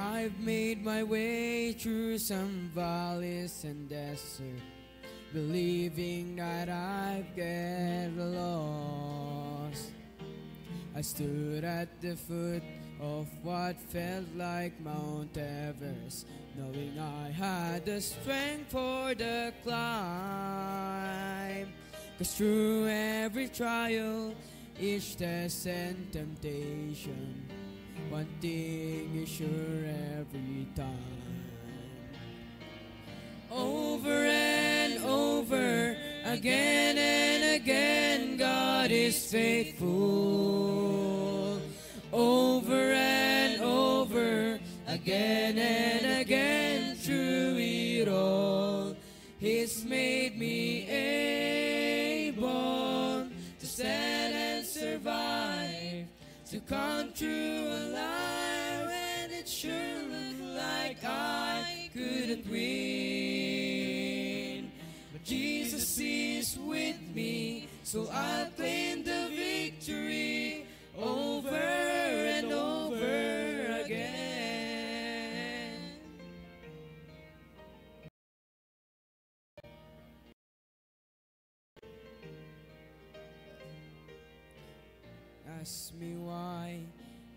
I've made my way through some valleys and desert, believing that I'd get lost. I stood at the foot of what felt like Mount Everest, knowing I had the strength for the climb. 'Cause through every trial, each test and temptation, one thing is sure every time. Over and over, again and again, God is faithful. Over and over, again and again, through it all, He's made me able to stand and survive, to come through alive when it sure looked like I couldn't win. But Jesus is with me, so I'll claim the victory over and over again. Ask me why,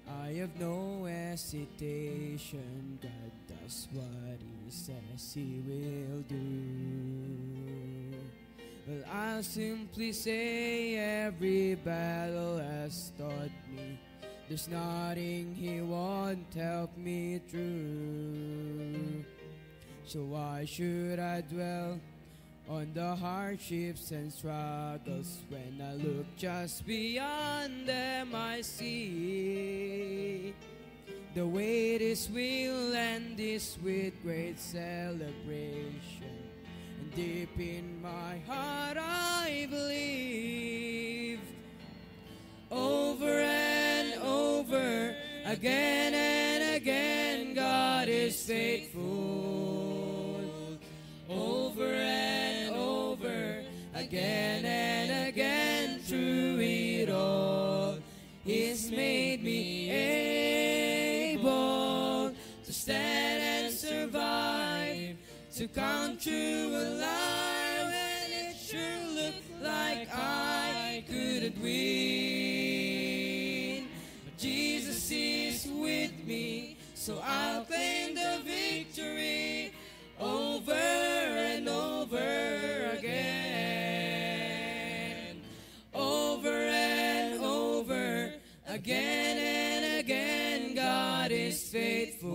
I have no hesitation. God does what He says He will do. Well, I'll simply say every battle has taught me there's nothing He won't help me through. So why should I dwell on the hardships and struggles when I look just beyond them? I see the way this will end is with great celebration, and deep in my heart I believe. Over and over, again and again, God is faithful. Over and over, again and again, through it all, He's made me able to stand and survive, to come through alive when it sure looked like I couldn't win. But Jesus is with me, so I'll claim the victory over and over again. Over and over, again and again, God is faithful.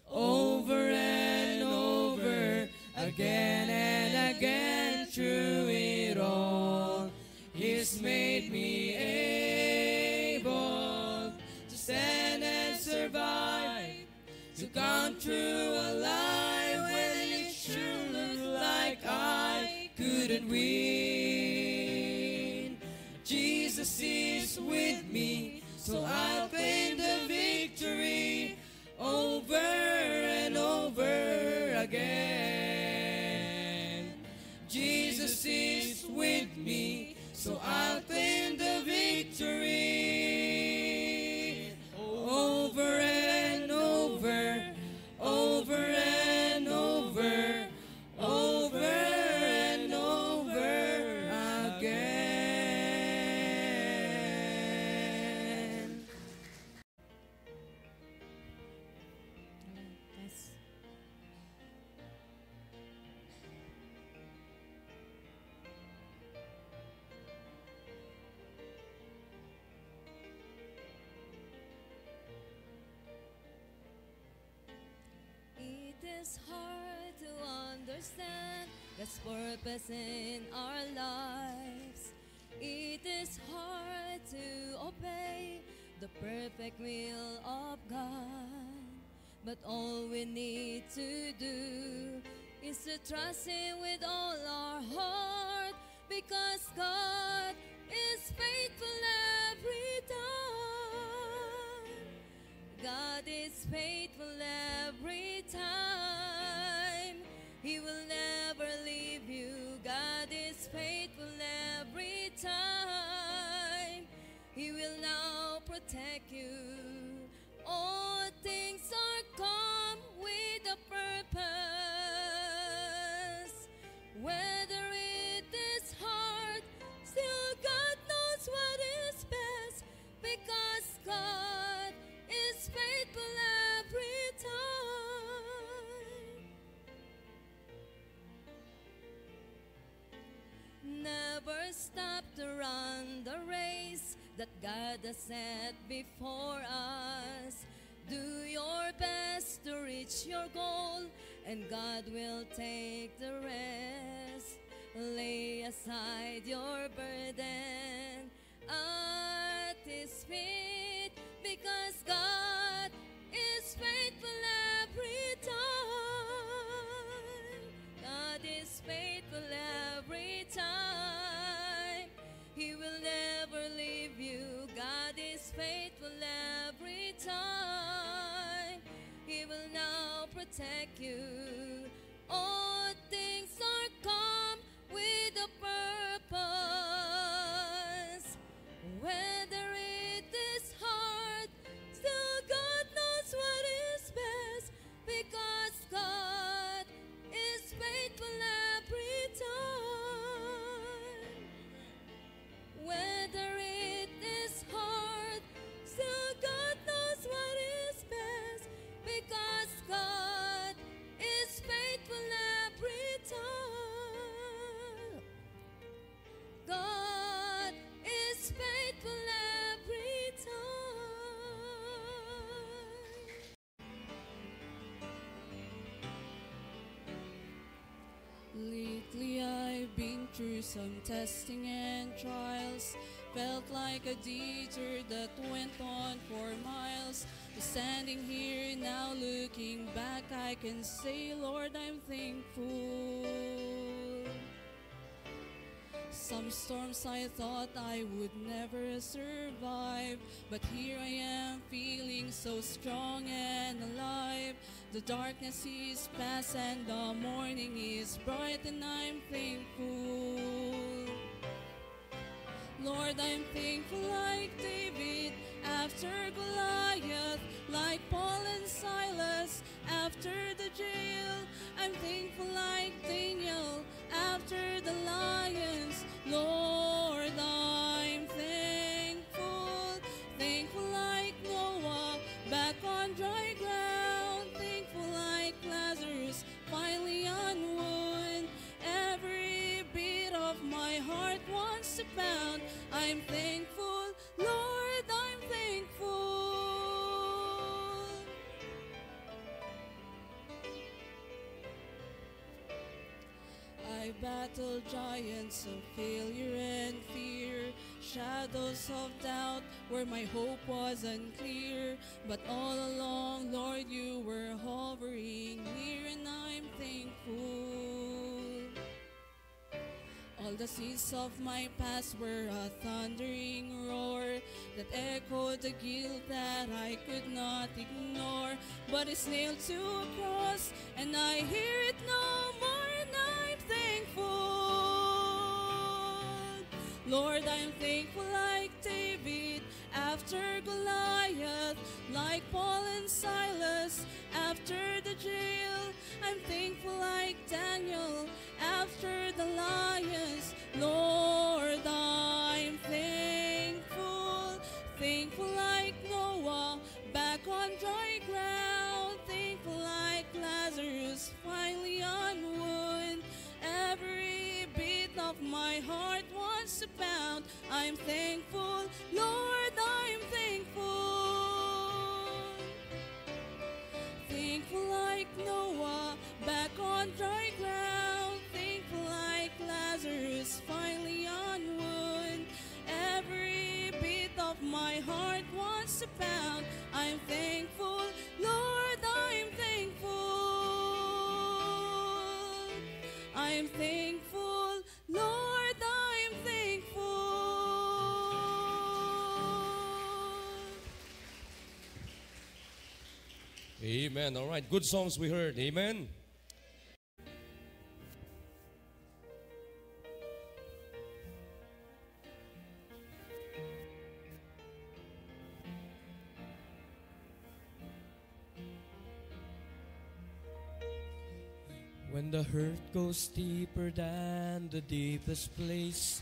Over and over, again and again, through it all, He's made me able to stand and survive, to come through alive when it sure looked like I couldn't win. Jesus is with me, so I'll claim the victory over and over again. Jesus is with me, so I'll claim the victory over and over, over and over, over and over again. Yes. It is hard to understand God's purpose in our lives. It is hard to obey the perfect will of God. But all we need to do is to trust Him with all our heart, because God is faithful every time. God is faithful every time. He will never leave you. God is faithful every time. He will now protect you. Oh, never stop to run the race that God has set before us. Do your best to reach your goal, and God will take the rest. Lay aside your burden at His feet, because God is faithful every time. God is faithful every time. He will never leave you. God is faithful every time. He will now protect you. All things are come with a purpose. Whether it is hard, still God knows what is best, because God is faithful every time. Whether it is hard, still God knows what is best, because God is faithful every time. God is faithful every time. Lately I've been through some testing and trials. Felt like a detour that went on for miles. But standing here now looking back, I can say, Lord, I'm thankful. Some storms I thought I would never survive, but here I am feeling so strong and alive. The darkness is past and the morning is bright, and I'm thankful. Lord, I'm thankful like David after Goliath, like Paul and Silas after the jail. I'm thankful like Daniel after the lions. Lord, I'm thankful. Thankful like Noah back on dry ground. Thankful like Lazarus finally on wood. Every beat of my heart wants to pound. I'm thankful, Lord, I'm thankful. I battled giants of failure and fear, shadows of doubt where my hope was unclear. But all along, Lord, you were hovering near, and I'm thankful. All the seas of my past were a thundering roar that echoed the guilt that I could not ignore. But it's nailed to a cross, and I hear it no more, and I'm thankful. Lord, I'm thankful like David after Goliath, like Paul and Silas after the jail. I'm thankful like Daniel after the lions. Lord, I'm thankful. Thankful like Noah back on dry ground. Thankful like Lazarus finally on wood. Every beat of my heart wants to pound. I'm thankful, Lord, I'm thankful. Thankful like Noah back on dry ground. Thankful like Lazarus finally on wood. Every beat of my heart wants to pound. I'm thankful, Lord, I'm thankful. I'm thankful, Lord, I'm thankful. Amen. All right. Good songs we heard. Amen. When the hurt goes deeper than the deepest place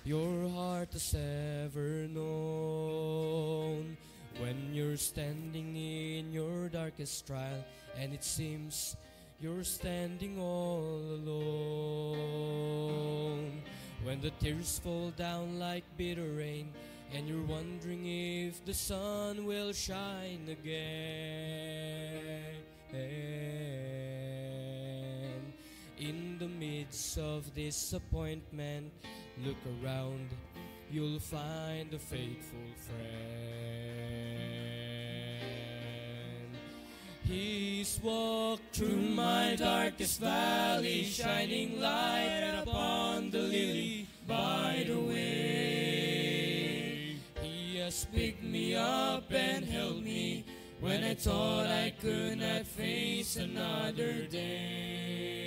your heart has ever known, when you're standing in your darkest trial and it seems you're standing all alone, When the tears fall down like bitter rain, and you're wondering if the sun will shine again. In the midst of disappointment, look around, you'll find a faithful friend. He's walked through my darkest valley, shining light upon the lily by the way. He has picked me up and held me when I thought I could not face another day.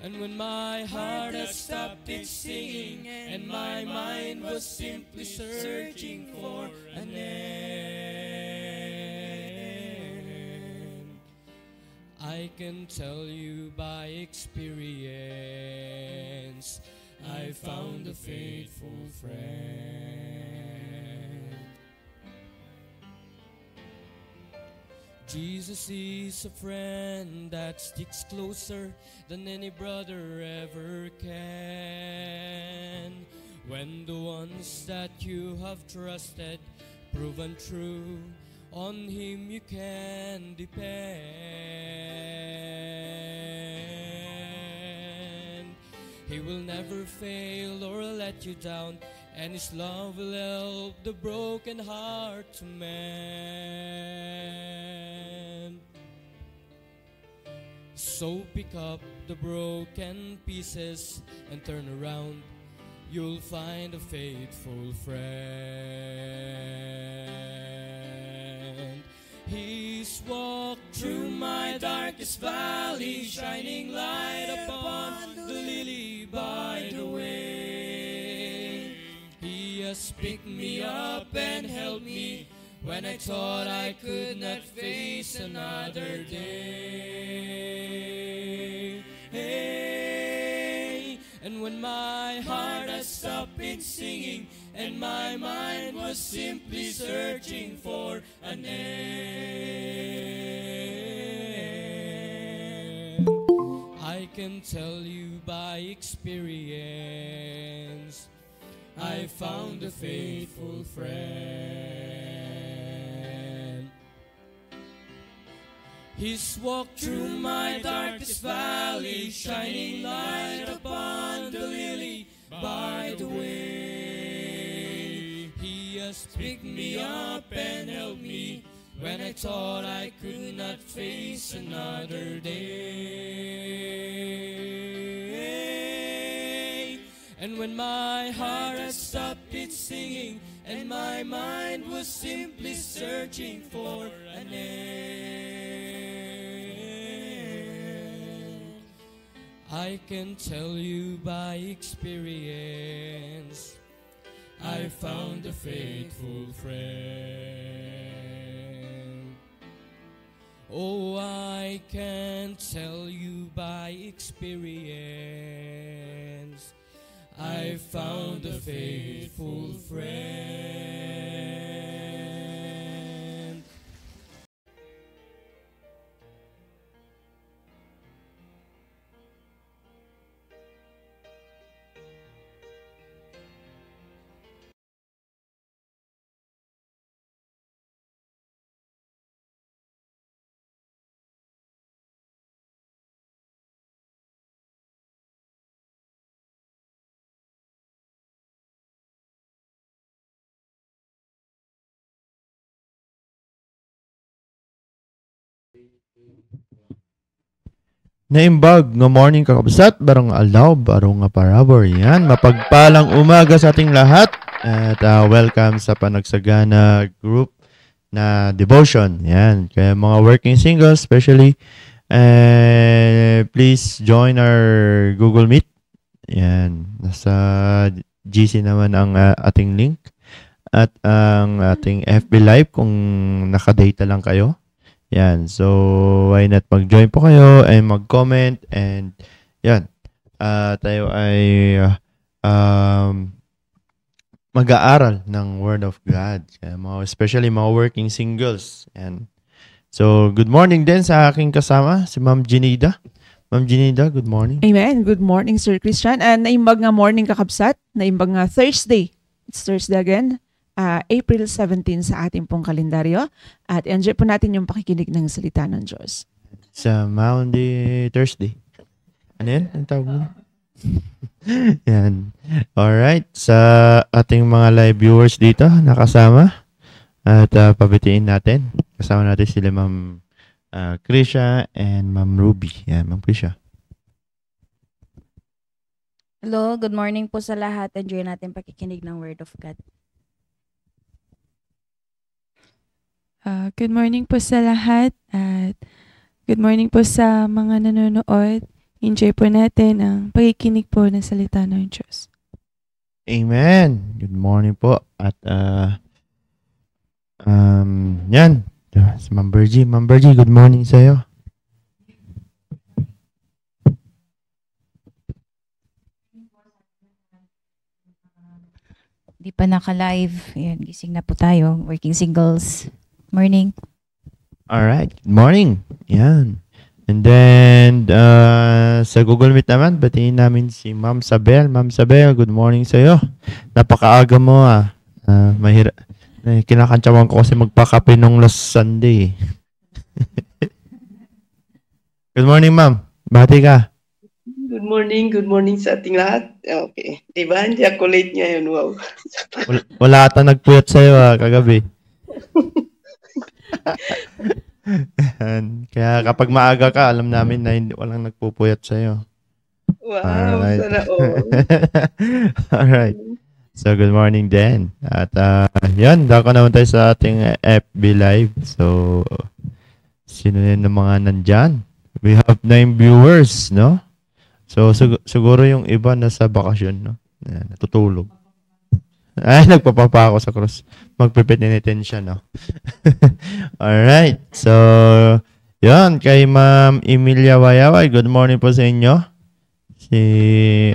And when my heart had stopped its singing and my mind was simply searching for an end, I can tell you by experience, I found a faithful friend. Jesus is a friend that sticks closer than any brother ever can. When the ones that you have trusted proven true, on Him you can depend. He will never fail or let you down, and His love will help the broken heart to mend. So pick up the broken pieces and turn around, you'll find a faithful friend. He's walked through my darkest valley, shining light upon the lily by the way. He has picked me up and held me when I thought I could not face another day. And when my heart had stopped its singing and my mind was simply searching for an end, I can tell you by experience, I found a faithful friend. He's walked through my darkest valley, shining light upon the lily by the way. He has picked me up and held me when I thought I could not face another day. And when my heart had stopped its singing and my mind was simply searching for an end, I can tell you by experience, I found a faithful friend. Oh, I can tell you by experience, I found a faithful friend. Naimbag, no morning kakabsat, barong alaw, barong nga parabor. Yan, mapagpalang umaga sa ating lahat. At welcome sa Panagsagana group na devotion. Yan, kaya mga working singles especially, please join our Google Meet. Yan, nasa GC naman ang ating link. At ang ating FB Live kung nakadata lang kayo. Yan. So, why not mag-join po kayo and mag-comment and yan. Tayo ay mag-aaral ng Word of God. Especially mga working singles. Yan. So, good morning din sa aking kasama, si Ma'am Jinida. Ma'am Ginida, good morning. Amen. Good morning, Sir Christian. Naimbag nga morning kakabsat. Naimbag nga Thursday. It's Thursday again. April 17 sa ating pong kalendaryo. At enjoy po natin yung pakikinig ng salita ng Diyos. Sa Monday, Thursday. Ano yan? Ang tawag mo? Yan. Alright. Sa ating mga live viewers dito, nakasama. At pabitiin natin. Kasama natin sila Ma'am Krisha and Ma'am Ruby. Yan, Ma'am Krisha. Hello, good morning po sa lahat. Enjoy natin pakikinig ng Word of God. Good morning po sa lahat at good morning po sa mga nanonood. Enjoy po natin ang pakikinig po ng salita ng Diyos. Amen. Good morning po. At yan. Si Ma'am Bergie. Ma'am Bergie, good morning sa iyo. Di pa naka-live. Ayan, gising na po tayo. Working singles. Morning. Alright. Good morning. Yan. And then, sa Google Meet naman, batiin namin si Ma'am Sabel. Ma'am Sabel, good morning sa iyo. Napakaaga mo mahirap. Kinakantsawan ko kasi magpakape nung last Sunday. Good morning, Ma'am. Bati ka. Good morning sa ating lahat. Okay. Diba, hindi ako late ngayon. Wow. Wala ata nagpuyat sa'yo kagabi. Kaya kapag maaga ka, alam namin na walang nagpupuyat sa'yo. Wow, alright. Sana all. Alright. So, good morning din. At yan, dako naman tayo sa ating FB Live. So, sino yun ng mga nandyan? We have 9 viewers, no? So, siguro yung iba nasa bakasyon, no? Yan, natutulog. Ay, nagpapapa ako sa cross. Magpipitinitin siya, no? Alright. So, yan. Kay Ma'am Emilia Wayaway, good morning po sa inyo. Si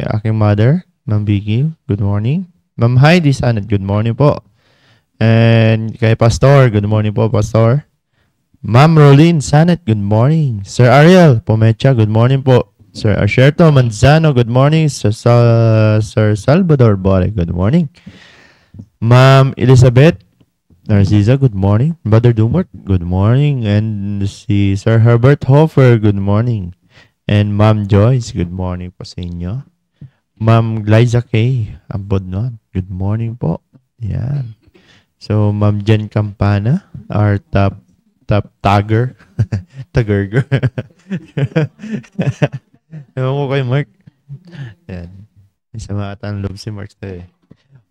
aking mother, Ma'am Vicky, good morning. Ma'am Heidi Sanat, good morning po. And kay Pastor, good morning po, Pastor. Ma'am Rolene Sanat, good morning. Sir Ariel Pomecha, good morning po. Sir Asherto Manzano, good morning. Sir Salvador Bore, good morning. Ma'am Elizabeth Narcisa, good morning. Brother Dumart, good morning. And si Sir Herbert Hofer, good morning. And Ma'am Joyce, good morning po sa inyo. Ma'am Glyza K. Ambodnon, good morning po. Yan. So, Ma'am Jen Campana, our top tagger. Tagger. Ewan ko kay Mark. Yan. Isa maatang loob si Mark tayo.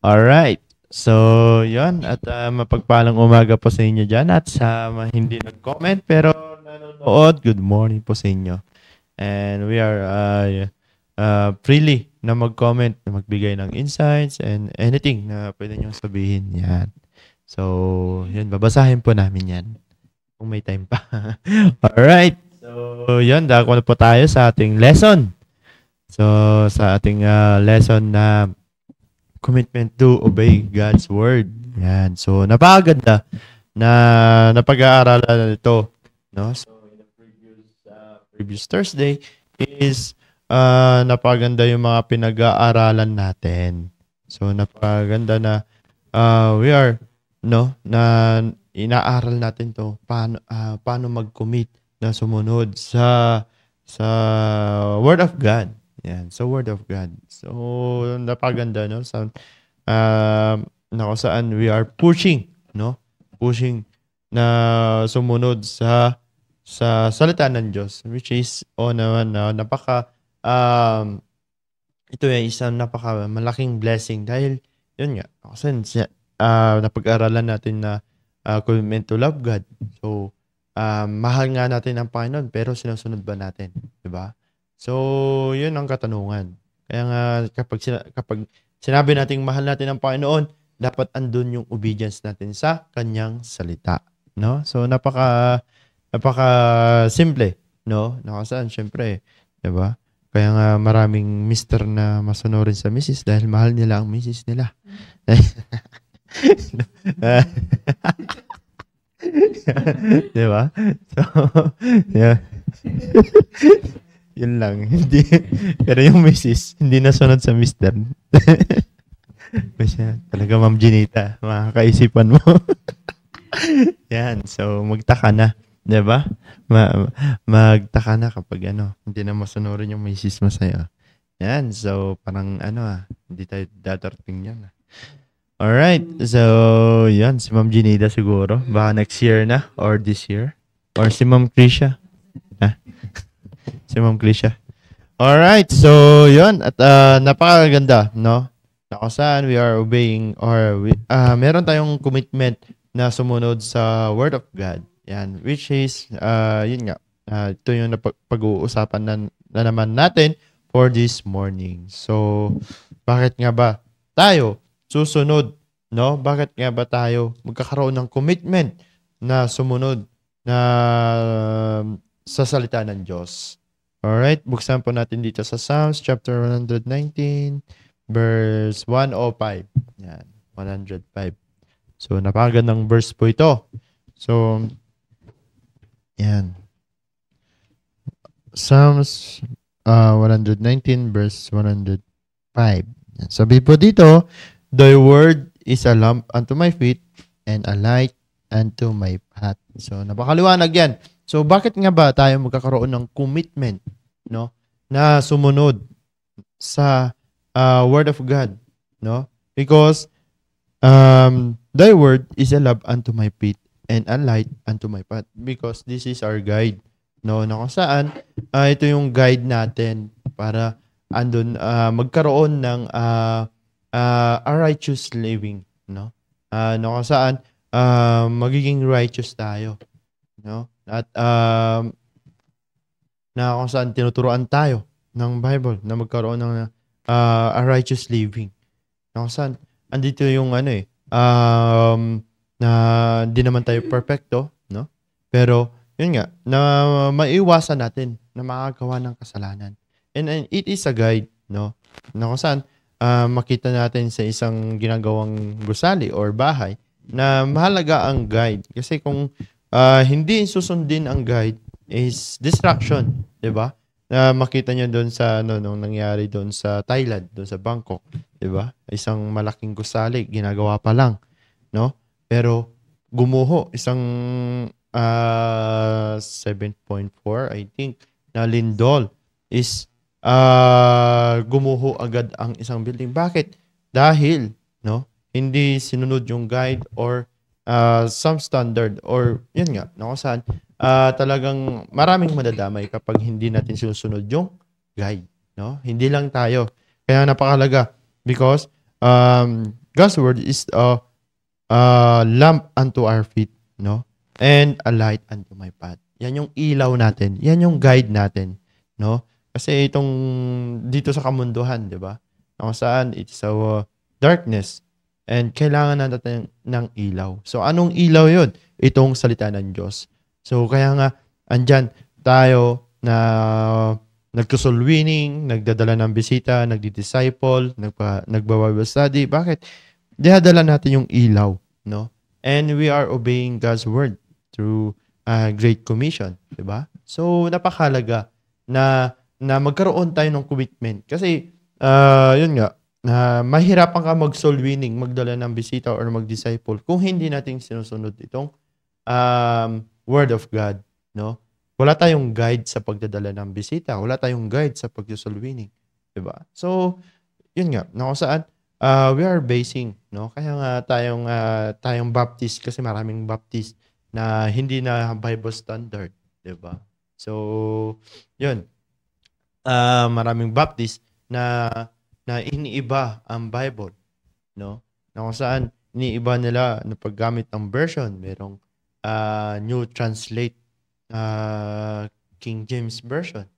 Alright. So, yan. At mapagpalang umaga po sa inyo dyan. At sa hindi nag-comment pero nanonood, good morning po sa inyo. And we are freely na mag-comment, na magbigay ng insights and anything na pwede nyo sabihin. Yan. So, yan. Babasahin po namin yan. Kung may time pa. Alright. So, yan. Dako na po tayo sa ating lesson. So, sa ating lesson na commitment to obey God's word. Yan. So, napakaganda na napag-aaralan na ito. No? So, in the previous Thursday is napaganda yung mga pinag-aaralan natin. So, napaganda na we are, no, na inaaral natin to paano mag-commit na sumunod sa Word of God. Yan, sa Word of God. So, napaganda, no? Sa, na kung saan we are pushing, no? Pushing na sumunod sa salita ng Diyos, which is, naman, napaka ito ay isang napaka malaking blessing dahil yun nga kasi napag-aralan natin na commitment to love God. So mahal nga natin ang Panginoon pero sinusunod ba natin, 'di ba? So yun ang katanungan. Kaya nga kapag sinabi nating mahal natin ang Panginoon, dapat andun yung obedience natin sa kanyang salita, no? So napaka simple, no? Nakasaan syempre, 'di ba? Kaya nga maraming mister na masunurin sa misis dahil mahal nila ang misis nila. Diba? So, yeah. Yun lang. Hindi. Pero yung Mrs. hindi nasunod sa Mr. Kasi talaga Ma'am Ginita, makakaisipan mo. Yan. So, magtaka na. Diba? Magtaka na kapag hindi na masunurin yung Mrs. mo sa'yo. Yan. So, parang hindi tayo dadating yan. Alright. So, yan. Si Ma'am Ginita siguro. Baka next year na or this year. Or si Ma'am Krisha. Si Ma'am Krisha. Alright, so yun. At napakaganda, no? Na kung saan we are obeying or meron tayong commitment na sumunod sa Word of God. Yan, which is, yun nga, ito yung pag-uusapan na naman natin for this morning. So, bakit nga ba tayo susunod, no? Bakit nga ba tayo magkakaroon ng commitment na sumunod na sa salita ng Diyos? Alright, buksan po natin dito sa Psalms chapter 119, verse 105. Yan, 105. So, napakagandang verse po ito. So, yan. Psalms 119, verse 105. Yan. Sabi po dito, Thy word is a lamp unto my feet and a light unto my path. So, napakaliwanag yan. So, bakit nga ba tayo magkakaroon ng commitment, no, na sumunod sa Word of God, no? Because Thy word is a lamp unto my feet and a light unto my path. Because this is our guide, no? Na kung saan ito yung guide natin para magkaroon ng a righteous living, no? Na kung saan magiging righteous tayo, no? At na kung saan tinuturuan tayo ng Bible na magkaroon ng a righteous living. Na kung saan andito yung na di naman tayo perfecto, no? Pero yun nga, na maiwasan natin na makagawa ng kasalanan. And it is a guide, no? Na kung saan makita natin sa isang ginagawang gusali or bahay na mahalaga ang guide. Kasi kung hindi susundin ang guide is distraction, 'di ba? Makita niyo doon sa nung nangyari doon sa Thailand, doon sa Bangkok, 'di ba? Isang malaking gusali ginagawa pa lang, no? Pero gumuho isang 7.4 I think na lindol is gumuho agad ang isang building. Bakit? Dahil, no, hindi sinunod yung guide or some standard or yun nga, no, saan talagang maraming madadamay kapag hindi natin sinusunod yung guide, no? Hindi lang tayo. Kaya napakahalaga because God's word is a lamp unto our feet, no? And a light unto my path. Yan yung ilaw natin. Yan yung guide natin, no? Kasi itong dito sa kamunduhan, 'di ba? Kung saan it's a darkness and kailangan natin ng ilaw. So anong ilaw 'yon? Itong salita ng Diyos. So kaya nga andyan tayo na nagto-soul winning, nagdadala ng bisita, nagdi-disciple, nagba-Bible study. Bakit? Dinadala natin yung ilaw, no? And we are obeying God's word through Great Commission, 'di ba? So napakahalaga na magkaroon tayo ng commitment. Kasi, yun nga, mahirapan ka mag-soul winning, magdala ng bisita or mag-disciple kung hindi natin sinusunod itong Word of God, no? Wala tayong guide sa pagdadala ng bisita. Wala tayong guide sa pag-soul winning. Diba? So, yun nga, na kung saan, we are basing, no? Kaya nga tayong Baptist, kasi maraming Baptist na hindi na Bible standard. Diba? So, yun. Maraming Baptist na iniiba ang Bible, no? Na kung saan iniiba nila na paggamit ng version, merong New Translate King James version.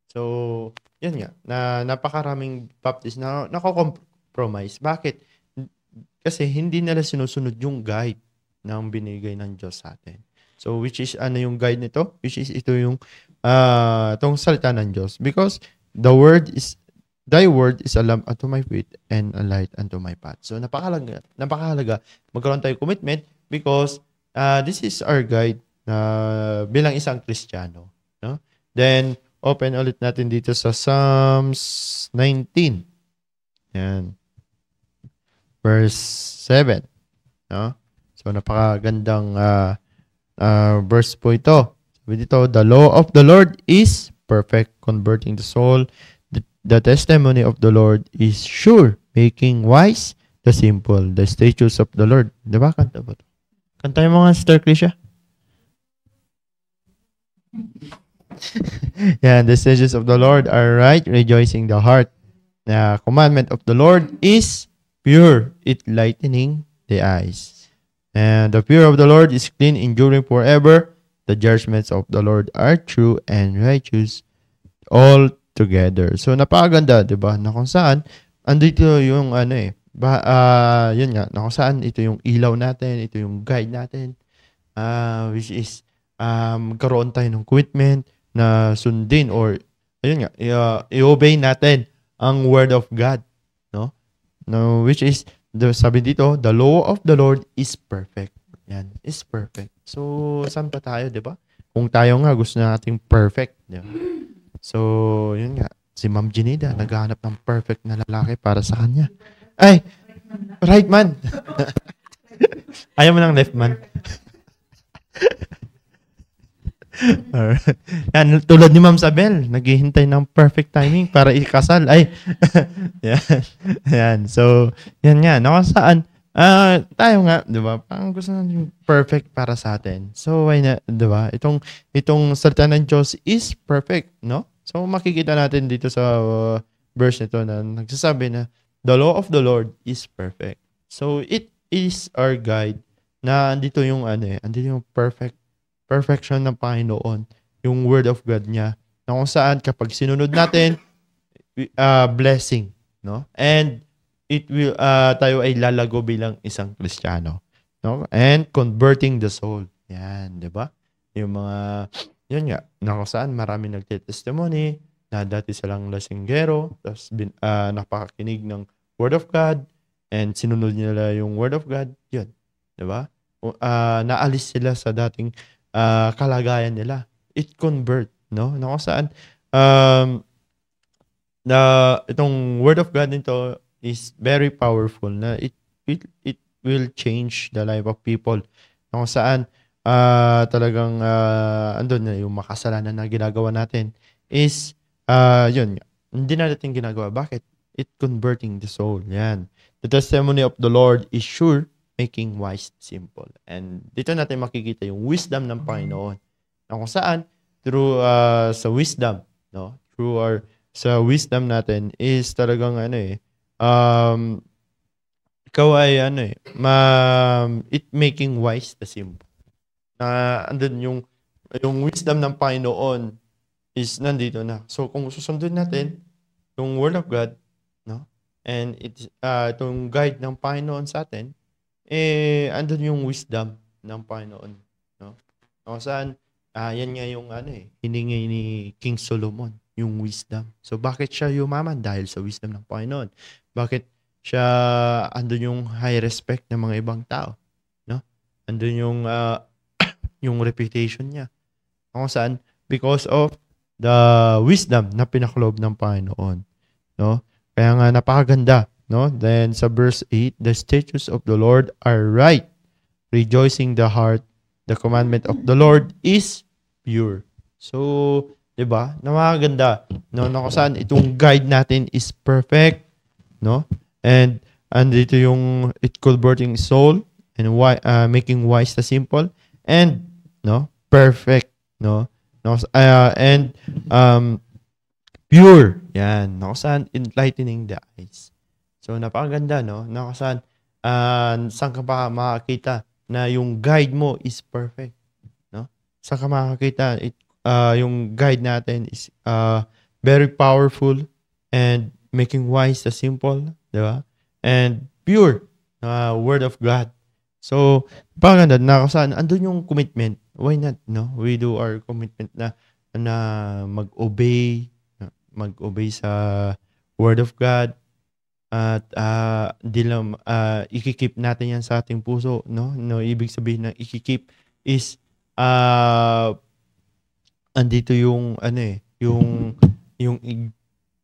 So, yun nga, na napakaraming Baptist na nako-compromise. Bakit? Kasi hindi nila sinusunod yung guide na binigay ng Diyos sa atin. So, which is, ano yung guide nito? Which is, ito yung itong salita ng Diyos. Because thy word is a lamp unto my feet and a light unto my path. So, napakahalaga magkaroon tayo commitment because this is our guide bilang isang Kristiyano. No? Then, open ulit natin dito sa Psalms 19. Yan. Verse 7. No? So, napakagandang verse po ito. Sabi dito, the law of the Lord is perfect, converting the soul. The testimony of the Lord is sure, making wise the simple. The statutes of the Lord. Diba? Kanta ba ito? Kantahin mo nga, Sister Krisha. Yeah, the statutes of the Lord are right, rejoicing the heart. The commandment of the Lord is pure, it lightening the eyes. And the fear of the Lord is clean, enduring forever. The judgments of the Lord are true and righteous all together. So, napakaganda, di ba? Na kung saan, andito yung yun nga, na kung saan ito yung ilaw natin, ito yung guide natin, which is, magkaroon tayo ng commitment na sundin or, ayun nga, i-obey natin ang word of God, no? No, which is, sabi dito, the law of the Lord is perfect. Yan, is perfect. So, saan pa tayo, di ba? Kung tayo nga, gusto nating perfect, di ba? So, yun nga, si Ma'am Ginida, naghahanap ng perfect na lalaki para sa kanya. Ay, right man. Ayaw mo ng left man. Yan, tulad ni Ma'am Sabel, naghihintay ng perfect timing para ikasal. Ay, yan. Yan. So, yan nga, nakasaan, tayo nga, di ba? Parang gusto natin perfect para sa atin. So, why na, di ba? Itong salita ng Diyos is perfect, no? So, makikita natin dito sa verse nito na nagsasabi na the law of the Lord is perfect. So, it is our guide na andito yung andito yung perfection ng Panginoon, yung word of God niya, na kung saan kapag sinunod natin, blessing, no? And it will tayo ay lalago bilang isang Kristiyano, no? And converting the soul. Yan, 'di ba? Yung mga yun nga, na kung saan marami nagte-testimony na dati silang lasinggero, tapos napakakinig ng word of God and sinunod nila yung word of God, yun, 'di ba? Naalis sila sa dating kalagayan nila. It convert, no? Na kung saan na itong word of God nito is very powerful na it will change the life of people. Na kung saan talagang andun na yung makasalanan na ginagawa natin is yun, hindi na natin ginagawa. Bakit? It converting the soul. Yan. The testimony of the Lord is sure, making wise simple. And dito natin makikita yung wisdom ng Panginoon. Na kung saan, through sa wisdom, no? Sa wisdom natin is talagang ikaw ay it making wise the simple. Na andun yung wisdom ng Panginoon is nandito na. So kung susundin natin yung word of God, no? And itong guide ng Panginoon sa atin, andun yung wisdom ng Panginoon, no? Kung saan yan nga yung hiningi ni King Solomon, yung wisdom. So bakit siya yumaman? Dahil sa wisdom ng Panginoon. Bakit siya andun yung high respect ng mga ibang tao, no? Andun yung reputation niya. Kung saan? Because of the wisdom na pinaklob ng Panginoon. No? Kaya nga napakaganda. No? Then sa verse 8, the statutes of the Lord are right, rejoicing the heart. The commandment of the Lord is pure. So, di ba? Napakaganda. No? Kung saan itong guide natin is perfect. No? And dito yung it converting soul and making wise the simple. And perfect, no? And pure. Yan, saan enlightening the eyes. So napakaganda, no? Saan saan ka pa makakita na yung guide mo is perfect, no? Saan ka makakita yung guide natin is very powerful and making wise the simple, di ba? And pure, word of God. So, napakaganda na kung saan andun yung commitment. Why not, no? We do our commitment na mag-obey sa word of God at di lang ikikip natin yan sa ating puso, no? No, ibig sabihin ng ikikip is andito yung yung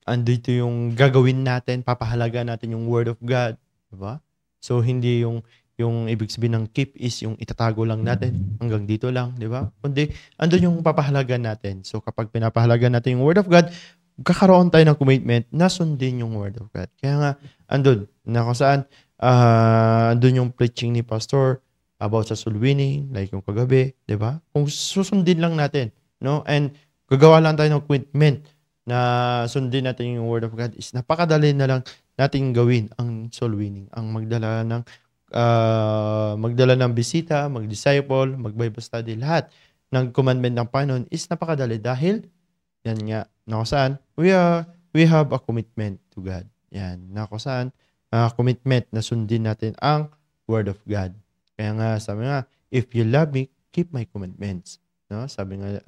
andito yung gagawin natin, papahalaga natin yung Word of God, di ba? So hindi yung ibig sabihin ng keep is yung itatago lang natin hanggang dito lang, di ba? Kundi andun yung papahalaga natin. So kapag pinapahalaga natin yung Word of God, kakaroon tayo ng commitment na sundin yung Word of God. Kaya nga andun na kung saan andun yung preaching ni Pastor about sa soul winning, like yung kagabi, di ba? Kung susundin lang natin, no? And gagawa lang tayo ng commitment na sundin natin yung Word of God is napakadali na lang natin gawin ang soul winning, ang magdala ng bisita, mag-disciple, mag-Bible study, lahat ng commandment ng Panginoon is napakadali dahil yan nga, na kung saan we have a commitment to God. Yan, na kung saan commitment na sundin natin ang Word of God. Kaya nga, sabi nga, if you love me, keep my commandments. No? Sabi nga,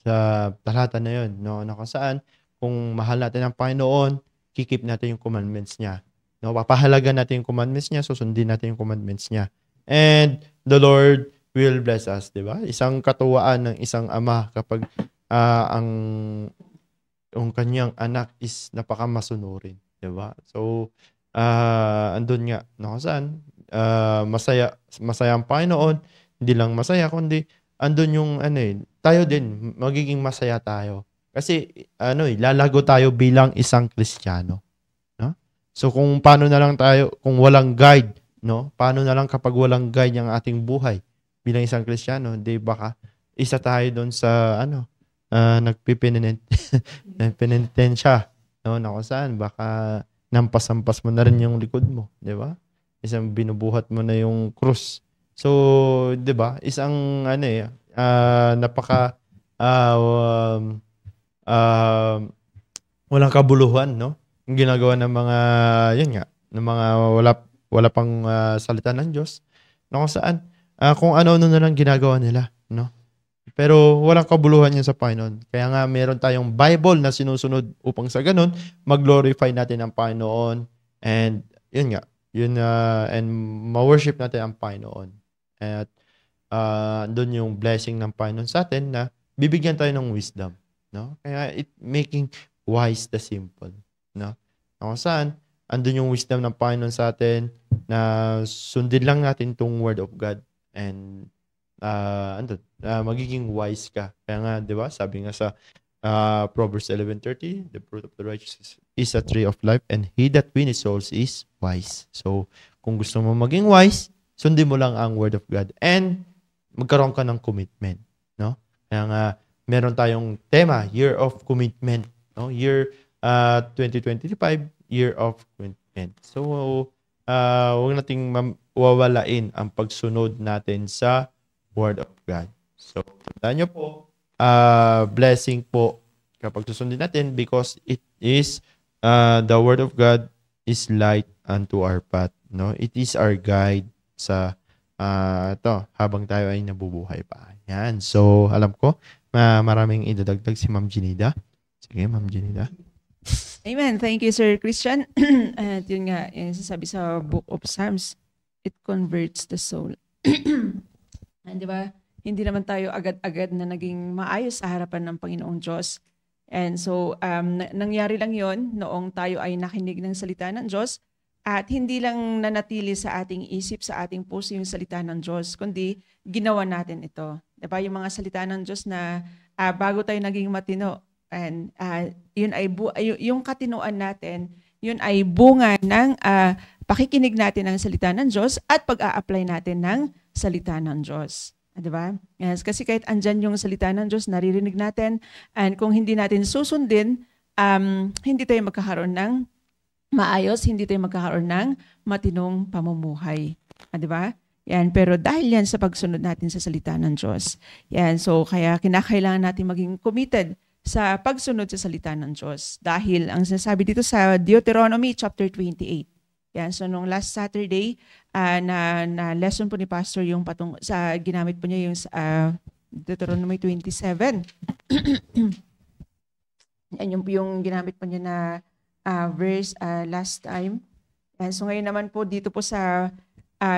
sa talata na yun, no? Na kung saan, kung mahal natin ang Panginoon, kikip natin yung commandments niya. No? Papahalaga natin yung commandments niya, susundin natin yung commandments niya. And the Lord will bless us, di ba? Isang katuwaan ng isang ama kapag yung kanyang anak is napakamasunurin, di ba? So, andun nga, no? Kung saan, masaya ang Panginoon, hindi lang masaya, kundi andun yung tayo din, magiging masaya tayo. Kasi lalago tayo bilang isang Kristiyano, no? So kung paano na lang tayo kung walang guide, no? Paano na lang kapag walang guide ang ating buhay bilang isang Kristiyano, di baka isa tayo doon sa nagpipenitensya, no? Na kung saan baka nampas-ampas mo na rin yung likod mo, di ba? Isang binubuhat mo na yung krus. So, 'di ba? Isang napaka walang kabuluhan, no? Yung ginagawa ng mga ng mga wala pang salita ng Diyos. No, kung saan kung ano-ano na lang ginagawa nila, no? Pero walang kabuluhan yan sa Panginoon. Kaya nga meron tayong Bible na sinusunod upang sa ganun mag-glorify natin ang Panginoon and and ma-worship natin ang Panginoon. At doon yung blessing ng Panginoon sa atin na bibigyan tayo ng wisdom, no? Kaya making wise the simple, no? Kung saan andun yung wisdom ng Panginoon sa atin na sundin lang natin tong Word of God and magiging wise ka. Kaya nga, 'di ba? Sabi nga sa Proverbs 11:30, the fruit of the righteous is a tree of life and he that winneth souls is wise. So, kung gusto mo maging wise, sundin mo lang ang Word of God and magkaroon ka ng commitment, no? Kaya nga meron tayong tema, Year of Commitment, no? Year 2025, Year of Commitment. So, huwag nating wawalain ang pagsunod natin sa Word of God. So, tandaan nyo po, blessing po kapag susundin natin because it is the Word of God is light unto our path, no? It is our guide sa habang tayo ay nabubuhay pa. Yan. So, alam ko, maraming idadagdag si Ma'am Jenida. Sige, Ma'am Jenida. Amen. Thank you, Sir Christian. At yun nga, yung sasabi sa Book of Psalms, it converts the soul. And di ba, hindi naman tayo agad-agad na naging maayos sa harapan ng Panginoong Diyos. And so, nangyari lang yon noong tayo ay nakinig ng salita ng Diyos. At hindi lang nanatili sa ating isip, sa ating puso yung salita ng Diyos, kundi ginawa natin ito. Diba? Yung mga salita ng Diyos na bago tayo naging matino, and yun ay yung katinoan natin, yun ay bunga ng pakikinig natin ng salita ng Diyos at pag-a-apply natin ng salita ng Diyos. Diba? Yes, kasi kahit andyan yung salita ng Diyos, naririnig natin, and kung hindi natin susundin, hindi tayo magkakaroon ng maayos, hindi tayo magkakaroon ng matinong pamumuhay. Diba? Yan, pero dahil yan sa pagsunod natin sa salita ng Diyos. Yan, so kaya kinakailangan natin maging committed sa pagsunod sa salita ng Diyos. Dahil ang sinasabi dito sa Deuteronomy chapter 28. Yan, so nung last Saturday, na lesson po ni Pastor yung sa ginamit po niya yung Deuteronomy 27. Yan yung ginamit po niya na verse last time. And so ngayon naman po dito po sa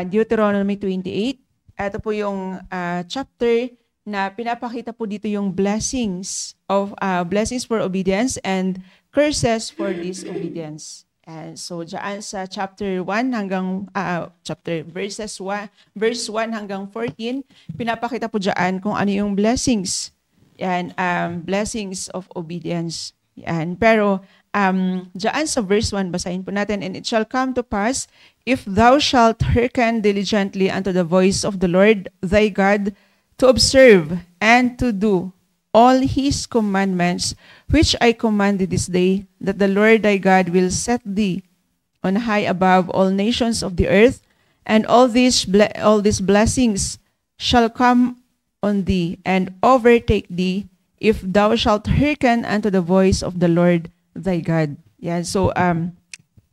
Deuteronomy 28, ito po yung chapter na pinapakita po dito yung blessings for obedience and curses for disobedience. And so diyan sa chapter 1 hanggang verse 1 hanggang 14, pinapakita po diyan kung ano yung blessings. Yan, blessings of obedience. Yan. Pero diyan sa verse 1, basahin po natin, and it shall come to pass, if thou shalt hearken diligently unto the voice of the Lord thy God, to observe and to do all his commandments, which I command thee this day, that the Lord thy God will set thee on high above all nations of the earth, and all these blessings shall come on thee and overtake thee, if thou shalt hearken unto the voice of the Lord thy God. Yan. So,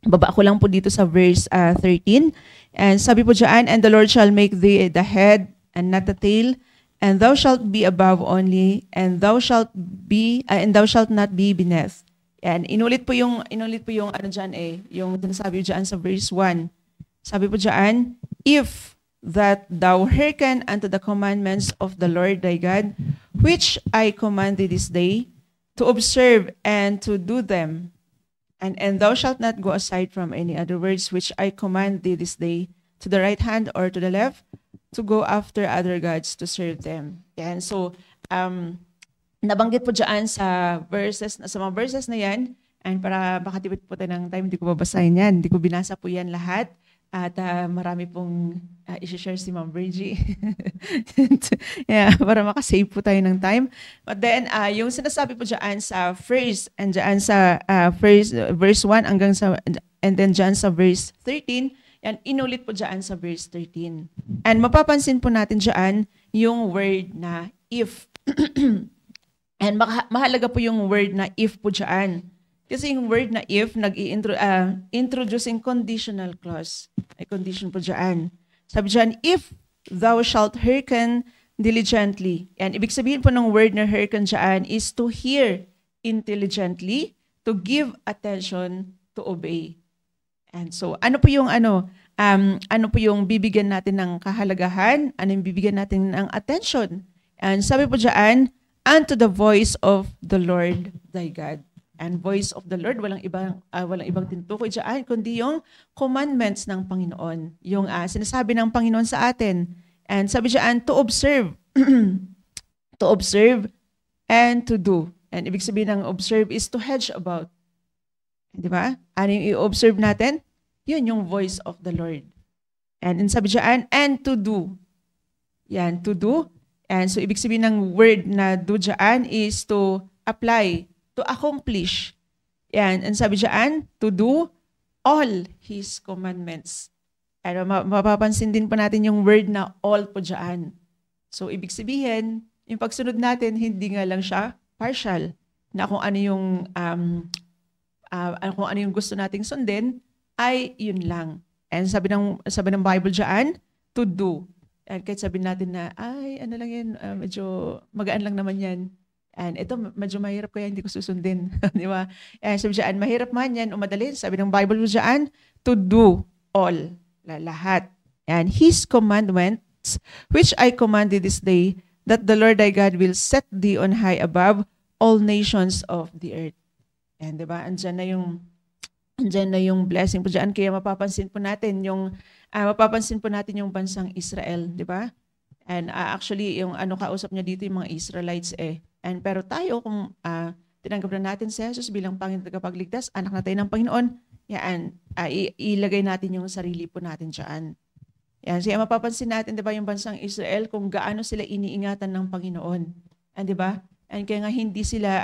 baba ko lang po dito sa verse 13. And sabi po dyan, and the Lord shall make thee the head and not the tail, and thou shalt be above only, and thou shalt not be beneath. Yan. Inulit po yung ano dyan yung sinasabi dyan sa verse 1. Sabi po dyan, if that thou hearken unto the commandments of the Lord thy God, which I command thee this day, to observe and to do them, and thou shalt not go aside from any other words which I command thee this day, to the right hand or to the left, to go after other gods to serve them. Yan. So, nabanggit po dyan sa mga verses na yan, and para makatipid po tayo ng time, hindi ko babasahin yan, hindi ko binasa po yan lahat, at marami pong i-share si Ma'am Virgie. Yeah, para makasave po tayo ng time. But then, yung sinasabi po dyan sa verse 1 hanggang sa, and then dyan sa verse 13, yan, inulit po dyan sa verse 13. And mapapansin po natin dyan yung word na if. And mahalaga po yung word na if po dyan. Kasi yung word na if, introducing conditional clause. Ay condition po dyan. Sabi dyan, if thou shalt hearken diligently. Yan, ibig sabihin po ng word na hearken dyan is to hear intelligently, to give attention, to obey. And so, ano po yung bibigyan natin ng kahalagahan? Ano yung bibigyan natin ng attention? And sabi po dyan, unto the voice of the Lord thy God. And voice of the Lord, walang ibang tinutukoy dyan, kundi yung commandments ng Panginoon. Yung sinasabi ng Panginoon sa atin. And sabi dyan, to observe. To observe and to do. And ibig sabihin ng observe is to hedge about. Di ba? Ano yung i-observe natin? Yun yung voice of the Lord. And sabi dyan, and to do. Yan, to do. And so, ibig sabihin ng word na do dyan is to apply, to accomplish. Yan, and sabi dyan, to do all His commandments. And mapapansin din po natin yung word na all po dyan. So, ibig sabihin, yung pagsunod natin, hindi nga lang siya partial. Na kung ano yung gusto nating sundin, ay yun lang. And sabi ng Bible dyan, to do. And kahit sabihin natin na, ay, ano lang yan, medyo magaan lang naman yan. And ito, medyo mahirap kaya hindi ko susundin. Di ba? And sabi dyan, mahirap man yan o madali. Sabi ng Bible dyan, to do all. Lahat. And His commandments, which I command thee this day, that the Lord thy God will set thee on high above all nations of the earth. And di ba? Andyan na yung blessing po dyan. Kaya mapapansin po natin yung bansang Israel, di ba? And actually, yung kausap niya dito yung mga Israelites And pero tayo, kung tinanggap na natin si Jesus bilang Panginoon at tagapagligtas, anak na tayo ng Panginoon, yan, ilagay natin yung sarili po natin dyan. Yan, kaya mapapansin natin, di ba, yung bansang Israel, kung gaano sila iniingatan ng Panginoon. And di ba? And kaya nga hindi sila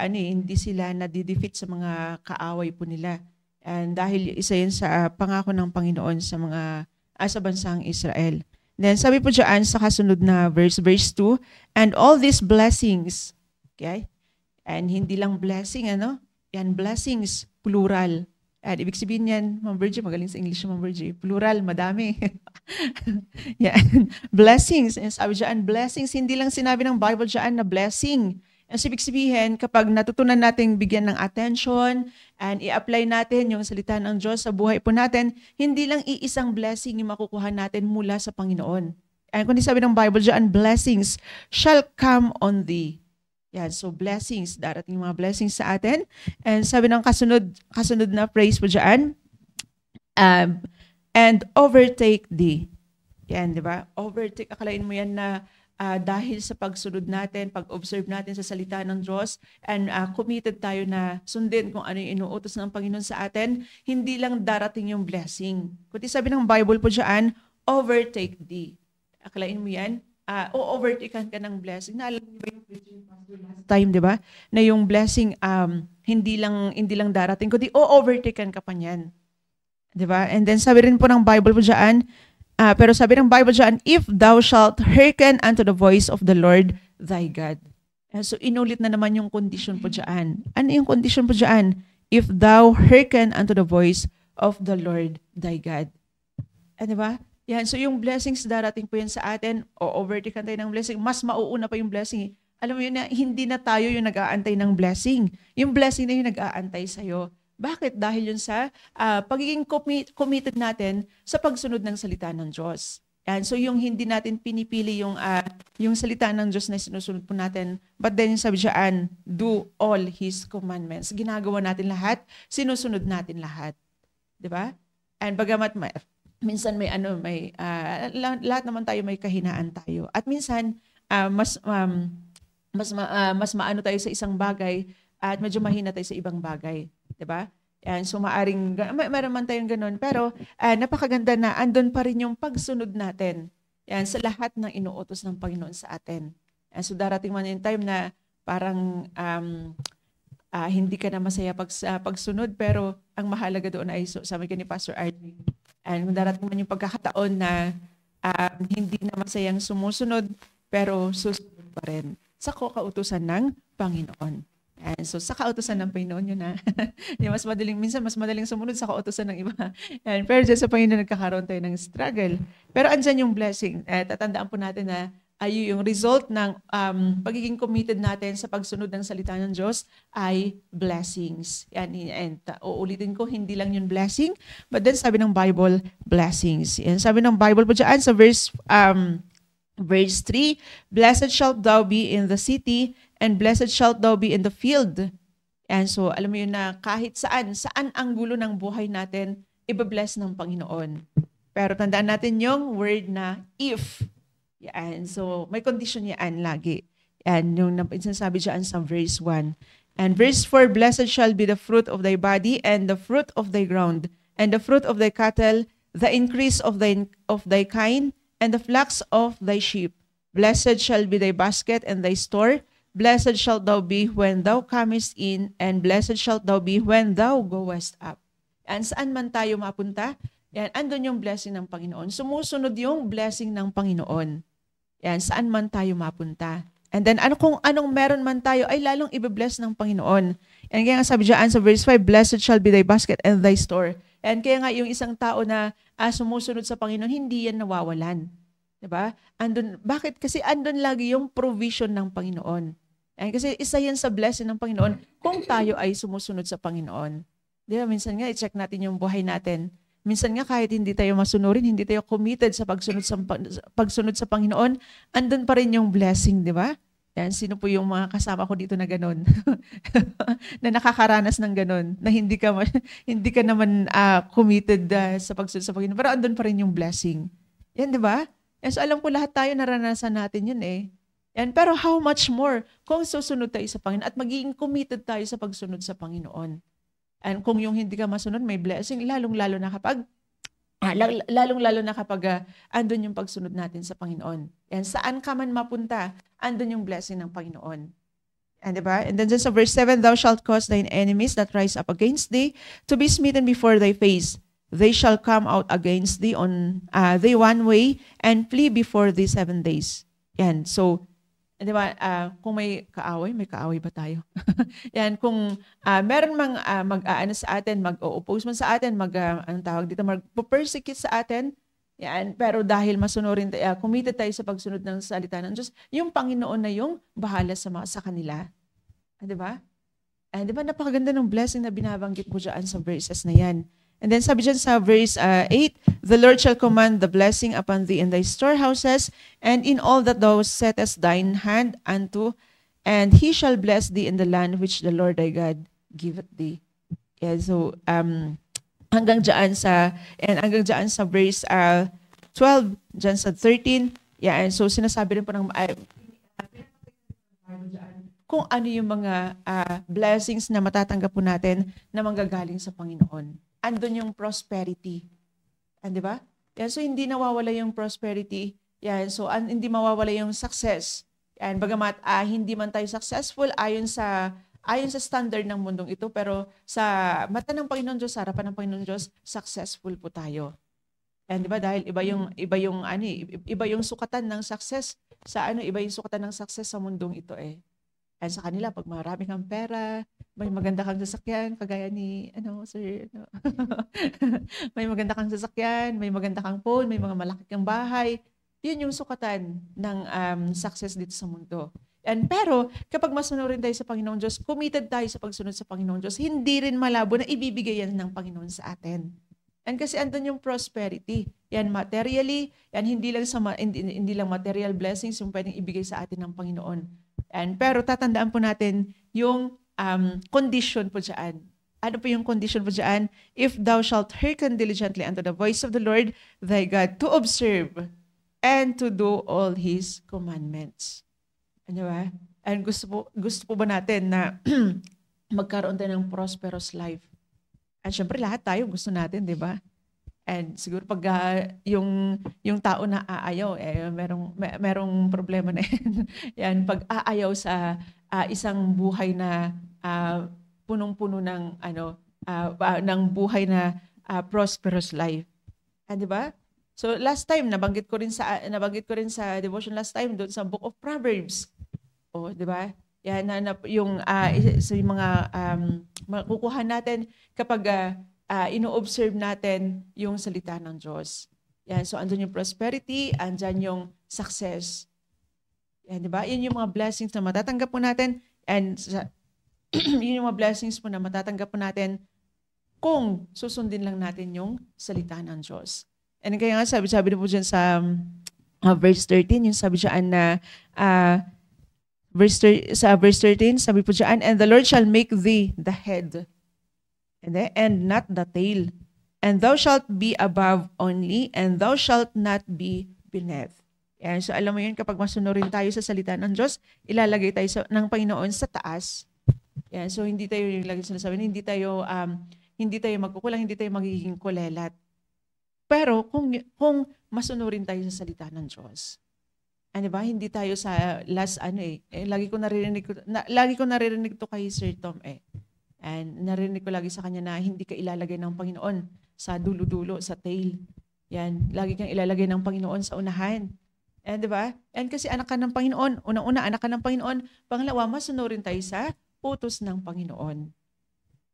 nadidefeat sa mga kaaway po nila. And dahil isa yun sa pangako ng Panginoon sa bansang Israel. Then sabi po dyan sa kasunod na verse 2, and all these blessings, okay? And hindi lang blessing, yan, blessings, plural. At ibig sabihin yan, Ma'am Virgie, magaling sa English, Ma'am Virgie, plural, madami. Yan, blessings. And sabi dyan, blessings, hindi lang sinabi ng Bible dyan na blessing. Ang ibig sabihin, kapag natutunan natin bigyan ng attention and i-apply natin yung salita ng Diyos sa buhay po natin, hindi lang iisang blessing yung makukuha natin mula sa Panginoon. And kundi sabi ng Bible dyan, blessings shall come on thee. Yan, so blessings, darating mga blessings sa atin. And sabi ng kasunod na phrase po dyan, and overtake thee. Yan, di ba? Overtake, akalain mo yan na dahil sa pagsunod natin, pag-observe natin sa salita ng Diyos, and committed tayo na sundin kung ano yung inuutos ng Panginoon sa atin, hindi lang darating yung blessing. Kundi sabi ng Bible po dyan, overtake thee. Akalain mo yan, o-overtaken ka ng blessing. Naalala niyo ba yung preaching pastor last time, di ba? Na yung blessing hindi lang darating, kundi o-overtaken ka pa niyan. Di ba? And then sabi rin po ng Bible po dyan, pero sabi ng Bible dyan, if thou shalt hearken unto the voice of the Lord thy God. So inulit na naman yung condition po dyan. Ano yung condition po dyan? If thou hearken unto the voice of the Lord thy God. Di ba? Yan, so yung blessings darating po yan sa atin, o overtaken tayo ng blessing, mas mauuna pa yung blessing. Alam mo yun na, hindi na tayo yung nag-aantay ng blessing. Yung blessing na yung nag-aantay sa'yo. Bakit? Dahil yun sa pagiging committed natin sa pagsunod ng salita ng Diyos. Yan, so yung hindi natin pinipili yung salita ng Diyos na sinusunod po natin, but then yung sabi dyan, do all His commandments. Ginagawa natin lahat, sinusunod natin lahat. Diba? And bagamat minsan lahat naman tayo may kahinaan tayo. At minsan mas maano tayo sa isang bagay at medyo mahina tayo sa ibang bagay, 'di ba? Yan, so meron man tayong ganun, pero napakaganda na andun pa rin yung pagsunod natin. Yan, sa lahat ng inuutos ng Panginoon sa atin. Yan, so darating man yung time na parang hindi ka na masaya pagsunod, pero ang mahalaga doon ay sabi ka ni Pastor Arnie, and kung darating man yung pagkakataon na hindi na masayang sumusunod, pero susunod pa rin sa kautusan ng Panginoon. And so sa kautusan ng Panginoon yun na. Minsan mas madaling sumunod sa kautusan ng iba. And, pero dyan sa Panginoon nagkakaroon tayo ng struggle. Pero andyan yung blessing. Tatandaan po natin na yung result ng pagiging committed natin sa pagsunod ng salita ng Diyos ay blessings. And uulitin ko, hindi lang yung blessing, but then sabi ng Bible, blessings. And sabi ng Bible po dyan sa verse 3, blessed shalt thou be in the city, and blessed shalt thou be in the field. And so, alam mo yun na kahit saan ang gulo ng buhay natin, ibabless ng Panginoon. Pero tandaan natin yung word na if. Yan. So, may condition yan lagi. Yan, yung sinasabi dyan sa verse 1. And verse 4, blessed shall be the fruit of thy body, and the fruit of thy ground, and the fruit of thy cattle, the increase of thy kine, and the flocks of thy sheep. Blessed shall be thy basket and thy store. Blessed shalt thou be when thou comest in, and blessed shalt thou be when thou goest up. And saan man tayo mapunta, yan, andun yung blessing ng Panginoon. Sumusunod yung blessing ng Panginoon. Yan, saan man tayo mapunta. And then, kung anong meron man tayo, ay lalong ibe-bless ng Panginoon. And kaya nga sabi dyan sa verse 5, blessed shall be thy basket and thy store. And kaya nga yung isang tao na sumusunod sa Panginoon, hindi yan nawawalan. Diba? Bakit? Kasi andun lagi yung provision ng Panginoon. And kasi isa yan sa blessing ng Panginoon kung tayo ay sumusunod sa Panginoon. Diba? Minsan nga, i-check natin yung buhay natin. Minsan nga kahit hindi tayo masunurin, hindi tayo committed sa pagsunod sa Panginoon, andun pa rin yung blessing, di ba? Yan, sino po yung mga kasama ko dito na ganun? Na nakakaranas ng ganun, na hindi ka naman committed sa pagsunod sa Panginoon, pero andun pa rin yung blessing. Yan, di ba? Yan, so alam ko lahat tayo naranasan natin yun eh. Yan, pero how much more kung susunod tayo sa Panginoon at magiging committed tayo sa pagsunod sa Panginoon. And kung yung hindi ka masunod, may blessing, lalong-lalo na kapag andun yung pagsunod natin sa Panginoon. And saan ka man mapunta, andun yung blessing ng Panginoon. And diba? And then sa verse 7, thou shalt cause thine enemies that rise up against thee to be smitten before thy face. They shall come out against thee on they one way and flee before thee 7 days. Yan. So, di ba, kung may kaaway ba tayo? Yan, kung meron mang mag-aano sa atin, mag-oppose man sa atin, mag-persecute sa atin, yan, pero dahil masunurin tayo, committed tayo sa pagsunod ng salita ng Diyos, yung Panginoon na yung bahala sa kanila. Di ba? Di ba, napakaganda ng blessing na binabanggit mo dyan sa verses na yan. And then sabi dyan sa verse 8, the Lord shall command the blessing upon thee in thy storehouses, and in all that thou settest thine hand unto, and he shall bless thee in the land which the Lord thy God giveth thee. Yeah, so hanggang dyan sa verse 12, dyan sa 13, yeah, and so sinasabi rin po ng kung ano yung mga blessings na matatanggap po natin na manggagaling sa Panginoon. Andun yung prosperity. Di ba? Yan, so hindi nawawala yung prosperity. Yan, so hindi mawawala yung success. Yan, bagamat hindi man tayo successful ayon sa standard ng mundong ito, pero sa mata ng Panginoon Diyos, sa harapan ng Panginoon Diyos, successful po tayo. Yan, di ba? Dahil iba yung sukatan ng success iba yung sukatan ng success sa mundong ito eh. And sa kanila, pag marami kang pera, may maganda kang sasakyan, kagaya ni, sir, may maganda kang sasakyan, may maganda kang phone, may mga malaki kang bahay. Yun yung sukatan ng success dito sa mundo. Pero, kapag masunurin tayo sa Panginoon Diyos, committed tayo sa pagsunod sa Panginoon Diyos, hindi rin malabo na ibibigay yan ng Panginoon sa atin. And kasi andun yung prosperity. Yan materially, yan hindi lang material blessings yung pwedeng ibigay sa atin ng Panginoon. Pero tatandaan po natin yung condition po dyan. Ano po yung condition po dyan? If thou shalt hearken diligently unto the voice of the Lord thy God to observe and to do all His commandments. Ano ba? And gusto po ba natin na magkaroon tayo ng prosperous life? At syempre lahat tayo gusto natin, di ba? And siguro pag yung tao na aayaw, merong problema na yan. Yan, pag aayaw sa isang buhay na punong-puno ng ng buhay na prosperous life. Di ba? So last time nabanggit ko rin sa devotion last time doon sa Book of Proverbs. Oh, di ba? Yan yung sa mga makukuha natin kapag ino-observe natin yung salita ng Diyos. Yan, so andun yung prosperity, andyan yung success. Yan, di ba? Yan yung mga blessings na matatanggap po natin, and yun yung mga blessings po na matatanggap po natin kung susundin lang natin yung salita ng Diyos. And kaya nga sabi na po dyan sa verse 13, yung sabi dyan na verse 13, sabi po dyan, and the Lord shall make thee the head and not the tail. And thou shalt be above only, and thou shalt not be beneath. Yan. So alam mo yun, kapag masunurin tayo sa salita ng Diyos, ilalagay tayo ng Panginoon sa taas. Yan. So hindi tayo, lagi sinasabi, hindi tayo magkukulang, hindi tayo magiging kulelat. Pero kung masunurin tayo sa salita ng Diyos, ano ba? Hindi tayo sa last lagi ko naririnig to kay Sir Tom And narinig ko lagi sa kanya na hindi ka ilalagay ng Panginoon sa dulo-dulo, sa tail. Yan, lagi kang ilalagay ng Panginoon sa unahan. And di ba? And kasi anak ka ng Panginoon, unang-una anak ka ng Panginoon, pangalawa masunurin tayo sa utos ng Panginoon.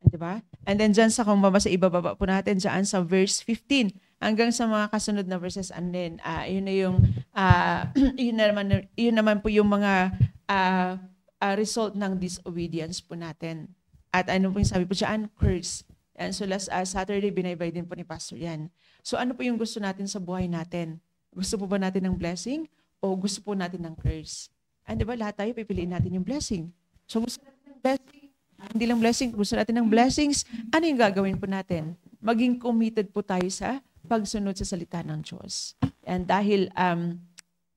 And di ba? And then dyan sa kung babasa ibababa po natin dyan sa verse 15 hanggang sa mga kasunod na verses, and then yun na yung yun naman po yung mga result ng disobedience po natin. At ano po yung sabi po dyan? Curse. And so last Saturday, binaybay din po ni Pastor yan. So ano po yung gusto natin sa buhay natin? Gusto po ba natin ng blessing o gusto po natin ng curse? And di ba lahat tayo pipiliin natin yung blessing? So gusto natin ng blessing? Hindi lang blessing, gusto natin ng blessings. Ano yung gagawin po natin? Maging committed po tayo sa pagsunod sa salita ng Diyos. And dahil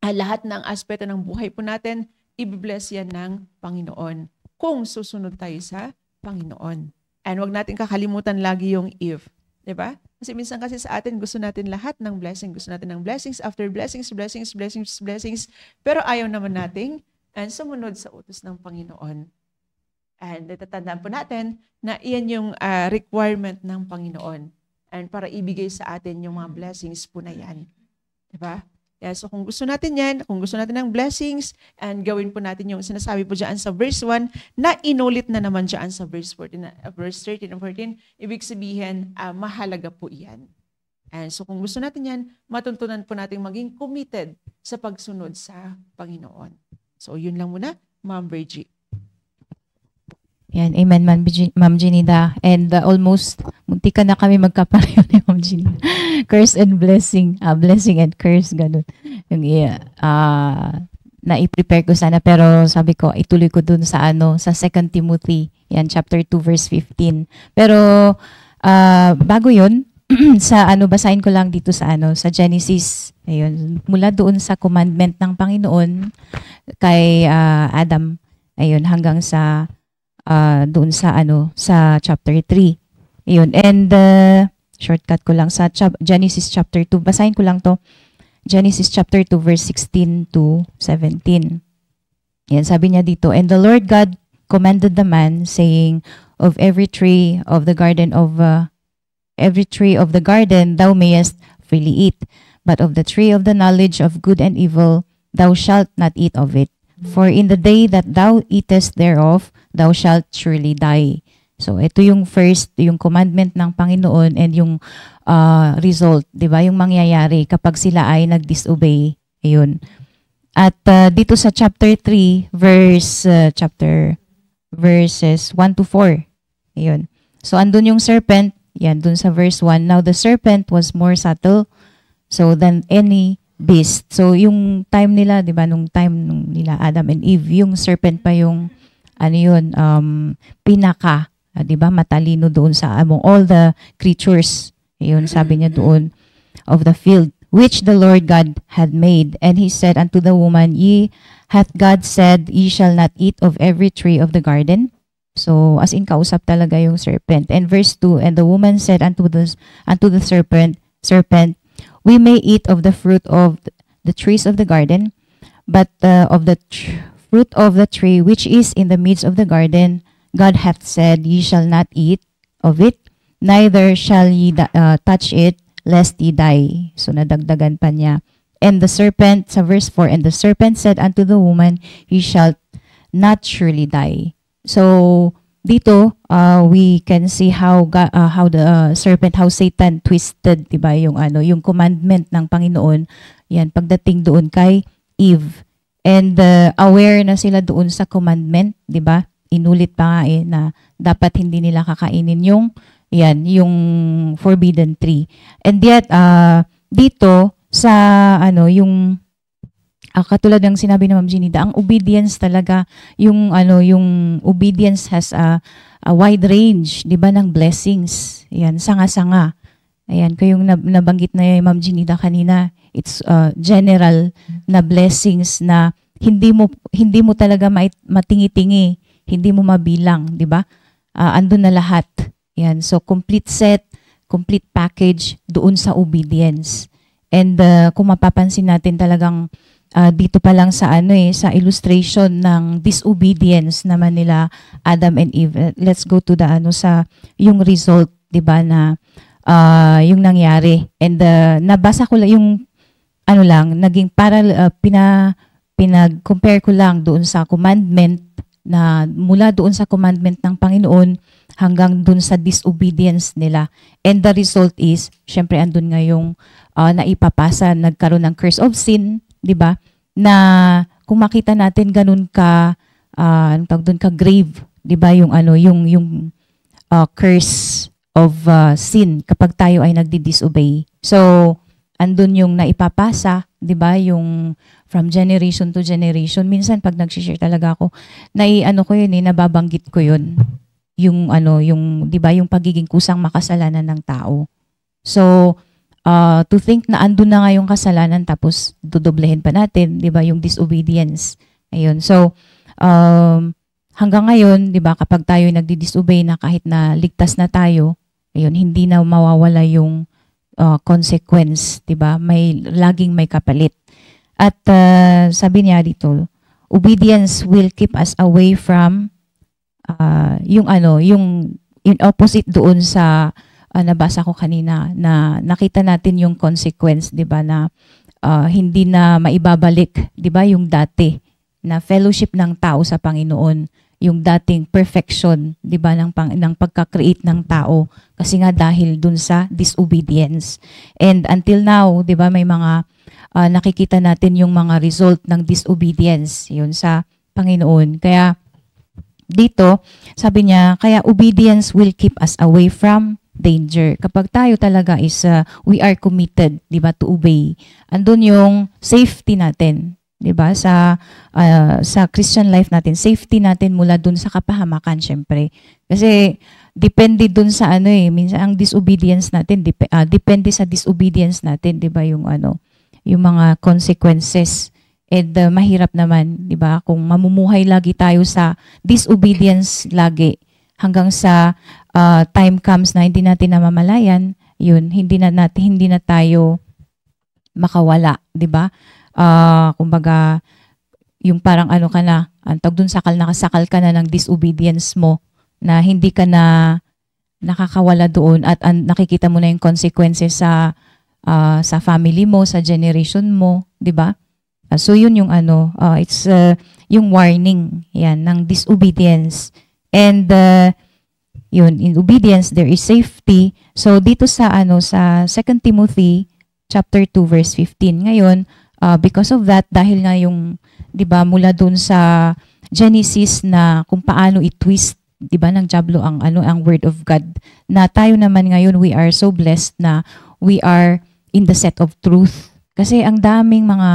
lahat ng aspeto ng buhay po natin, i-bless yan ng Panginoon kung susunod tayo sa Panginoon. And wag natin kakalimutan lagi yung if. Diba? Kasi minsan kasi sa atin gusto natin lahat ng blessing. Gusto natin ng blessings after blessings, blessings. Pero ayaw naman nating sumunod sa utos ng Panginoon. And natatandaan po natin na iyan yung requirement ng Panginoon. And para ibigay sa atin yung mga blessings po na yan. Diba? Yeah, so kung gusto natin yan, kung gusto natin ng blessings, and gawin po natin yung sinasabi po dyan sa verse 1, na inulit na naman dyan sa verse 13 and 14, ibig sabihin, mahalaga po yan. And so kung gusto natin yan, matuntunan po natin maging committed sa pagsunod sa Panginoon. So yun lang muna, Ma'am Virgie. Yan, amen, Ma'am Genida. And almost, munti ka na kami magkapareho ni Ma'am Genida. Curse and blessing. Blessing and curse, ganun. Yung, na-i-prepare ko sana, pero sabi ko, ituloy ko dun sa sa 2 Timothy, yan, chapter 2, verse 15. Pero, bago yun, sa basahin ko lang dito sa sa Genesis. Ayun, mula doon sa commandment ng Panginoon kay Adam. Ayun, hanggang sa doon sa sa chapter 3. Ayun, and shortcut ko lang sa Genesis chapter 2. Basahin ko lang to. Genesis chapter 2 verse 16 to 17. Yan, sabi niya dito, and the Lord God commanded the man, saying, of every tree of the garden thou mayest freely eat, but of the tree of the knowledge of good and evil thou shalt not eat of it. For in the day that thou eatest thereof, thou shalt surely die. So, ito yung first, yung commandment ng Panginoon and yung result, di ba? Yung mangyayari kapag sila ay nag-disobey. Ayun. At dito sa chapter 3, verses 1 to 4. Ayun. So, andun yung serpent. Yan, dun sa verse 1. Now, the serpent was more subtle than any beast. So, yung time nila, di ba, nung nila Adam and Eve, yung serpent pa yung, pinaka, di ba, matalino doon sa among all the creatures. Yun, sabi niya doon, of the field, which the Lord God had made. And he said unto the woman, hath God said, ye shall not eat of every tree of the garden? So, as in, kausap talaga yung serpent. And verse 2, and the woman said unto the serpent, we may eat of the fruit of the trees of the garden, but of the fruit of the tree which is in the midst of the garden, God hath said, ye shall not eat of it, neither shall ye touch it, lest ye die. So, nadagdagan pa niya. And the serpent, sa verse 4, and the serpent said unto the woman, ye shall not surely die. So, dito, we can see how the serpent, how Satan twisted, diba, yung commandment ng Panginoon, yan, pagdating doon kay Eve. And aware na sila doon sa commandment, diba? Inulit pa nga na dapat hindi nila kakainin yung forbidden tree. And yet, dito, sa, yung katulad ng sinabi ng Ma'am Genida, ang obedience talaga, yung obedience has a wide range, di ba, ng blessings. Yan, sanga-sanga. Ayan, kayong nabanggit na Ma'am Genida kanina, it's general na blessings na hindi mo talaga matingi-tingi, hindi mo mabilang, di ba? Andun na lahat. Yan, so complete set, complete package doon sa obedience. And kung mapapansin natin talagang dito pa lang sa sa illustration ng disobedience naman nila Adam and Eve. Let's go to the sa yung result, 'di ba, na yung nangyari. And nabasa ko lang yung naging pinag-compare ko lang doon sa commandment na mula doon sa commandment ng Panginoon hanggang doon sa disobedience nila. And the result is, syempre andun nga yung naipapasa, nagkaroon ng curse of sin, 'di ba? Na kung makita natin ganun ka doon ka grave, 'di ba, yung curse of sin kapag tayo ay nagdi-disobey. So, andun yung naipapasa, 'di ba, yung from generation to generation. Minsan pag nag-share talaga ako, nababanggit ko 'yun. Yung 'di ba, yung pagiging kusang makasalanan ng tao. So, to think na andun na nga yung kasalanan tapos dodoblehin pa natin, 'di ba, yung disobedience. Ayun. So, hanggang ngayon, 'di ba, kapag tayo nagdi-disobey na kahit na ligtas na tayo, ayun, hindi na mawawala yung consequence, 'di ba? Laging may kapalit. At sabi niya dito, obedience will keep us away from yung in opposite doon sa nabasa ko kanina na nakita natin yung consequence, 'di ba, na hindi na maibabalik, 'di ba, yung dati na fellowship ng tao sa Panginoon, yung dating perfection, 'di ba, ng pagka-create ng tao kasi nga dahil dun sa disobedience. And until now, 'di ba, may mga nakikita natin yung mga result ng disobedience yun sa Panginoon. Kaya dito, sabi niya, kaya obedience will keep us away from danger. Kapag tayo talaga is, we are committed, di ba, to obey. Andun yung safety natin, di ba, sa Christian life natin. Safety natin mula dun sa kapahamakan, syempre. Kasi, depende dun sa minsan ang disobedience natin, depende sa disobedience natin, di ba, yung mga consequences. And mahirap naman, di ba, kung mamumuhay lagi tayo sa disobedience lagi hanggang sa time comes na hindi natin namamalayan, yun, hindi na tayo makawala, di ba? Kumbaga, yung parang ka na, antag dun nakasakal ka na ng disobedience mo na hindi ka na nakakawala doon at nakikita mo na yung consequences sa family mo, sa generation mo, di ba? So yun yung it's yung warning yan ng disobedience. And yun, in obedience there is safety. So dito sa sa 2 Timothy chapter 2 verse 15. Ngayon, because of that, dahil nga yung 'di ba mula doon sa Genesis na kung paano i-twist 'di ba ng diablo ang word of God, na tayo naman ngayon we are so blessed na we are in the set of truth. Kasi ang daming mga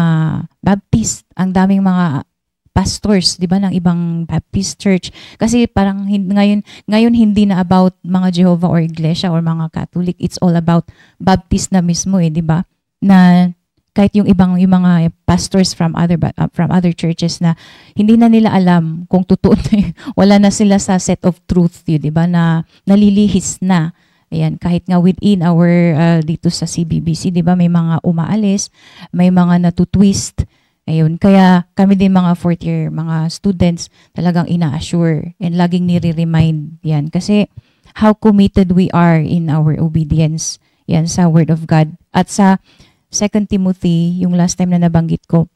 Baptist, ang daming mga pastors, 'di ba, ng ibang Baptist church. Kasi parang ngayon hindi na about mga Jehovah or Iglesia or mga Catholic. It's all about Baptist na mismo 'di ba? Na kahit yung mga pastors from other churches na hindi na nila alam kung totoo na wala na sila sa set of truth, 'di ba? Na nalilihis na. Ayan, kahit nga within our, dito sa CBBC, di ba, may mga umaalis, may mga natutwist. Ayun, kaya kami din mga fourth year, mga students, talagang ina-assure and laging nire-remind yan. Kasi how committed we are in our obedience yan sa Word of God. At sa 2 Timothy, yung last time na nabanggit ko,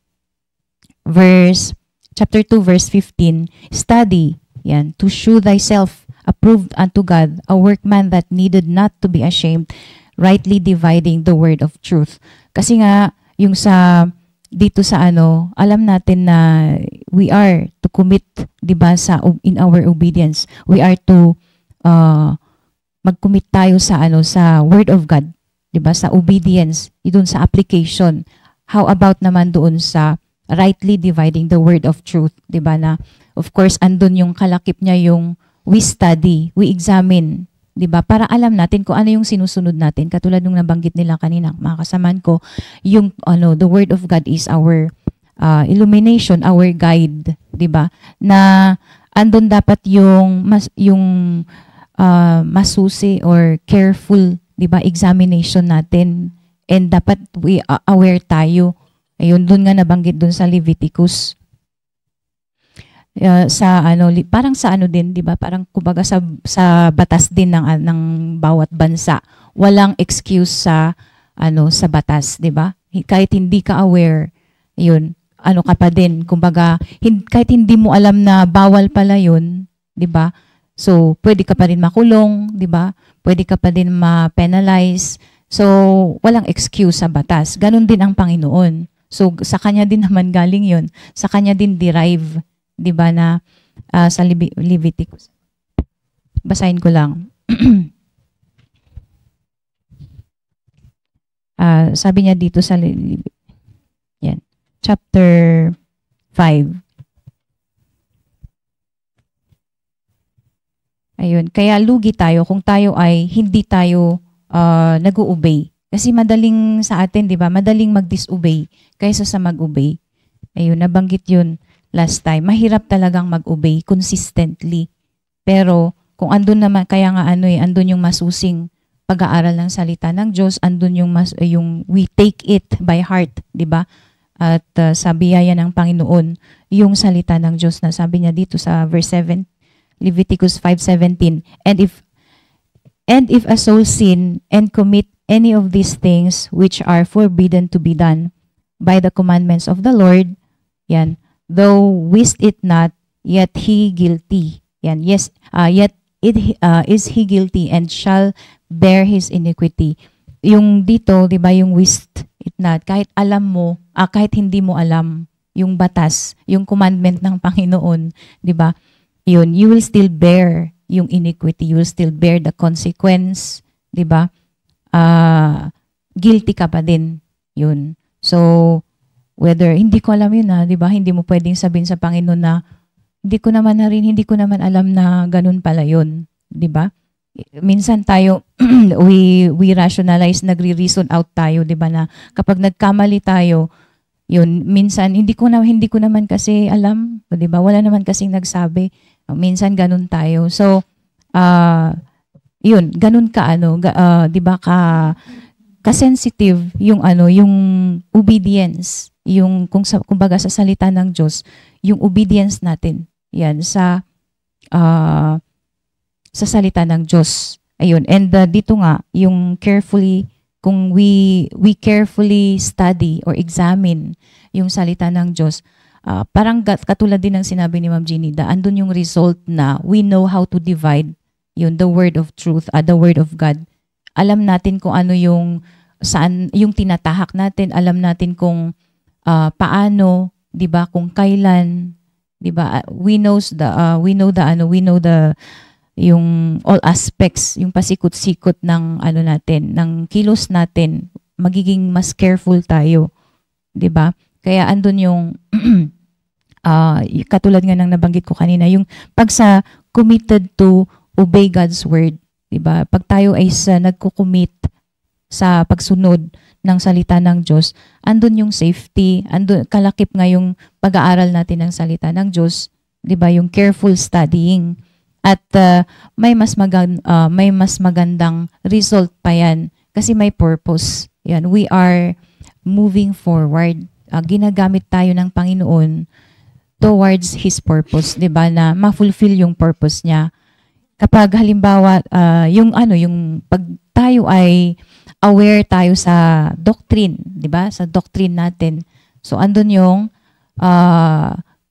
chapter 2, verse 15, study, yan, to shew thyself approved unto God, a workman that needed not to be ashamed, rightly dividing the word of truth. Kasi nga, yung dito sa alam natin na we are to commit, di ba, in our obedience. We are to mag-commit tayo sa word of God, di ba, sa obedience, doon sa application. How about naman doon sa rightly dividing the word of truth, di ba, na of course, andun yung kalakip niya yung we study, we examine, 'di ba? Para alam natin kung ano yung sinusunod natin. Katulad nung nabanggit nila kanina, mga kasamaan ko, yung the word of God is our illumination, our guide, 'di ba? Na andun dapat yung masusi or careful, 'di ba, examination natin. And dapat we aware tayo. Ayun, doon nga nabanggit doon sa Leviticus. Parang sa din, 'di ba? Parang kumbaga sa batas din ng bawat bansa. Walang excuse sa sa batas, 'di ba? Kahit hindi ka aware, 'yun, ka pa din. Kumbaga, kahit hindi mo alam na bawal pala 'yun, 'di ba? So, pwede ka pa rin makulong, 'di ba? Pwede ka pa din ma-penalize. So, walang excuse sa batas. Ganon din ang Panginoon. So, sa kanya din naman galing 'yun. Sa kanya din derive, 'di ba, na sa Leviticus. Basahin ko lang. Sabi niya dito sa yan, chapter 5. Ayun, kaya lugi tayo kung tayo ay hindi tayo nag-o-obey. Kasi madaling sa atin, 'di ba? Madaling mag-disobey kaysa sa mag-obey. Ayun, nabanggit 'yun last time. Mahirap talagang mag-obey consistently. Pero kung andun naman, kaya nga andun yung masusing pag-aaral ng salita ng Diyos, andun yung we take it by heart, 'di ba? At sa biyaya ng Panginoon, yung salita ng Diyos na sabi niya dito sa verse 7, Leviticus 5:17, and if a soul sin and commit any of these things which are forbidden to be done by the commandments of the Lord, yan, though wist it not, yet he guilty. Yan, yes, yet is he guilty and shall bear his iniquity. Yung dito, 'di ba, yung wist it not, kahit alam mo, kahit hindi mo alam yung batas, yung commandment ng Panginoon, 'di ba? yun, you will still bear yung iniquity, you will still bear the consequence, di ba? Guilty ka pa din, yun. So, whether, hindi ko alam yun di ba? Hindi mo pwedeng sabihin sa Panginoon na, hindi ko naman alam na ganun pala yun, di ba? Minsan tayo, we rationalize, nagre-reason out tayo, di ba, na kapag nagkamali tayo, yun, minsan, hindi ko naman kasi alam, di ba? Wala naman kasing nagsabi. Minsan, ganun tayo. So, yun, ganun ka, di ba, ka-sensitive yung obedience, yung, kumbaga sa salita ng Diyos, yung obedience natin, yan, sa salita ng Diyos. Ayun. And dito nga, yung carefully, kung we carefully study or examine yung salita ng Diyos, parang katulad din ng sinabi ni Ma'am Ginida, andun yung result na we know how to divide yun, the word of truth, the word of God. Alam natin kung ano yung, saan, yung tinatahak natin, alam natin kung paano, di ba, kung kailan, di ba, we know yung all aspects, yung pasikot-sikot ng natin, ng kilos natin, magiging mas careful tayo, 'di ba? Kaya andun yung katulad nga ng nabanggit ko kanina, yung pag sa committed to obey God's word, 'di ba? Pag tayo ay nagko-commit sa pagsunod ng salita ng Diyos, andun yung safety, andun kalakip nga yung pag-aaral natin ng salita ng Diyos, 'di ba? Yung careful studying. At may mas magandang result pa yan kasi may purpose. Yan, we are moving forward. Ginagamit tayo ng Panginoon towards His purpose, 'di ba? Na ma-fulfill yung purpose niya. Kapag halimbawa yung pag tayo ay aware tayo sa doctrine, 'di ba? Sa doctrine natin. So andun yung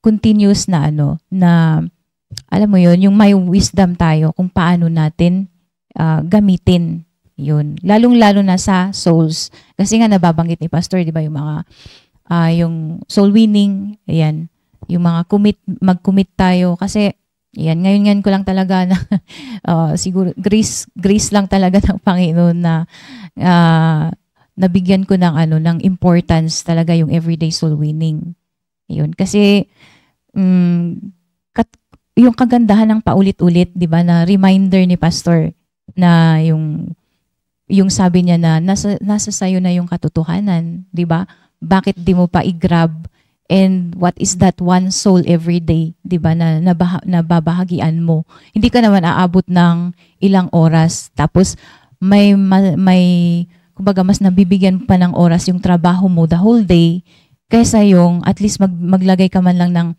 continuous na alam mo yun, yung may wisdom tayo kung paano natin gamitin yun. Lalong-lalo na sa souls. Kasi nga nababanggit ni Pastor, di ba, yung mga, yung soul winning, ayan, yung mga mag-commit tayo. Kasi, ayan, ngayon ko lang talaga na, siguro, grace lang talaga ng Panginoon na nabigyan ko ng importance talaga yung everyday soul winning. Yun. Kasi, yung kagandahan ng paulit-ulit, 'di ba, na reminder ni Pastor na yung sabi niya na nasa sayo na yung katotohanan, 'di ba? Bakit di mo pa i-grab? And what is that one soul every day, 'di ba, na nababahagian mo? Hindi ka naman aabot ng ilang oras tapos may kumbaga mas nabibigyan pa ng oras yung trabaho mo the whole day kaysa yung at least maglagay ka man lang ng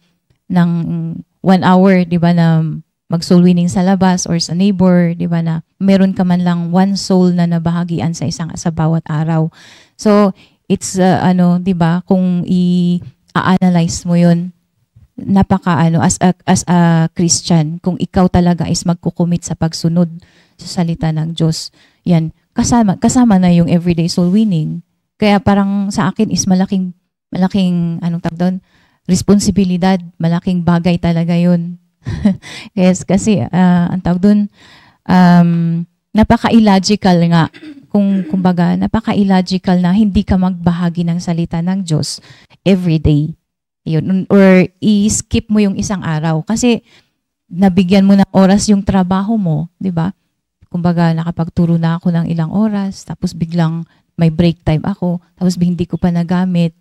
1 hour, 'di ba, na mag-soul winning sa labas or sa neighbor, 'di ba, na meron ka man lang one soul na nabahagian sa bawat araw. So, it's 'di ba, kung i-analyze mo 'yun, napaka as a Christian, kung ikaw talaga is magko-commit sa pagsunod sa salita ng Diyos, yan, kasama na yung everyday soul winning. Kaya parang sa akin is malaking anong tawag doon, responsibilidad, malaking bagay talaga yun. Yes, kasi ang tawag doon, napaka-illogical nga, kumbaga, napaka-illogical na hindi ka magbahagi ng salita ng Diyos everyday. Yun, or i-skip mo yung isang araw. Kasi nabigyan mo ng oras yung trabaho mo, di ba? Kumbaga, nakapagturo na ako ng ilang oras, tapos biglang may break time ako, tapos hindi ko pa nagamit.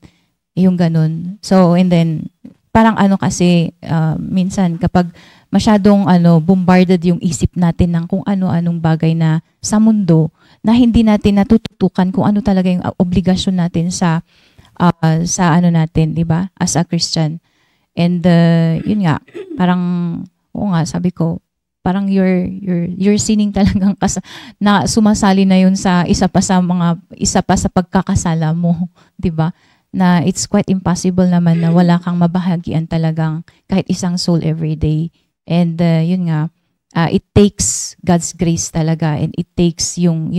Yung ganun. So, and then, parang kasi, minsan, kapag masyadong bombarded yung isip natin ng kung ano-anong bagay na sa mundo, na hindi natin natututukan kung ano talaga yung obligasyon natin sa natin, di ba? As a Christian. And, yun nga, parang, oo nga, sabi ko, parang you're sinning talagang na sumasali na yun sa isa pa sa pagkakasala mo, di ba? Na it's quite impossible naman na wala kang mabahagian talagang kahit isang soul every day. And yun nga, it takes God's grace talaga, and it takes yung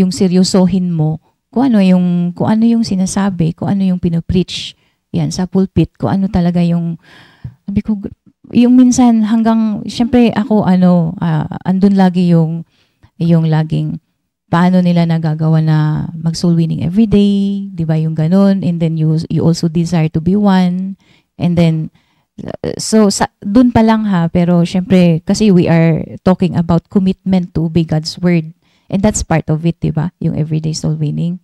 seryosohin mo kung ano yung sinasabi, kung ano yung pino-preach yan sa pulpit, kung ano talaga yung, sabi ko, yung minsan hanggang, syempre ako andun lagi yung laging, paano nila nagagawa na mag-soul winning every day, di ba yung ganun, and then you also desire to be one, and then, so dun pa lang pero syempre, kasi we are talking about commitment to obey God's word, and that's part of it, di ba, yung everyday soul winning.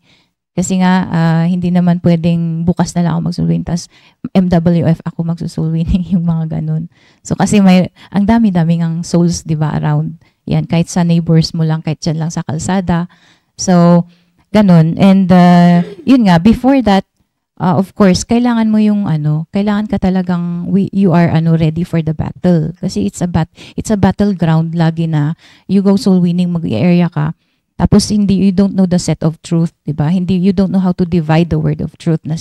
Kasi nga, hindi naman pwedeng bukas na lang ako mag-soul winning, tas MWF ako mag-soul winning, yung mga ganun. So kasi ang dami-daming ang souls, di ba, around. Yan, kahit sa neighbors mo lang, kahit dyan lang sa kalsada. So, ganun. And yun nga, before that, of course, kailangan mo yung kailangan ka talagang you are ready for the battle. Kasi it's a battleground lagi na you go soul winning, mag-area ka. Tapos you don't know the set of truth, 'di ba? You don't know how to divide the word of truth na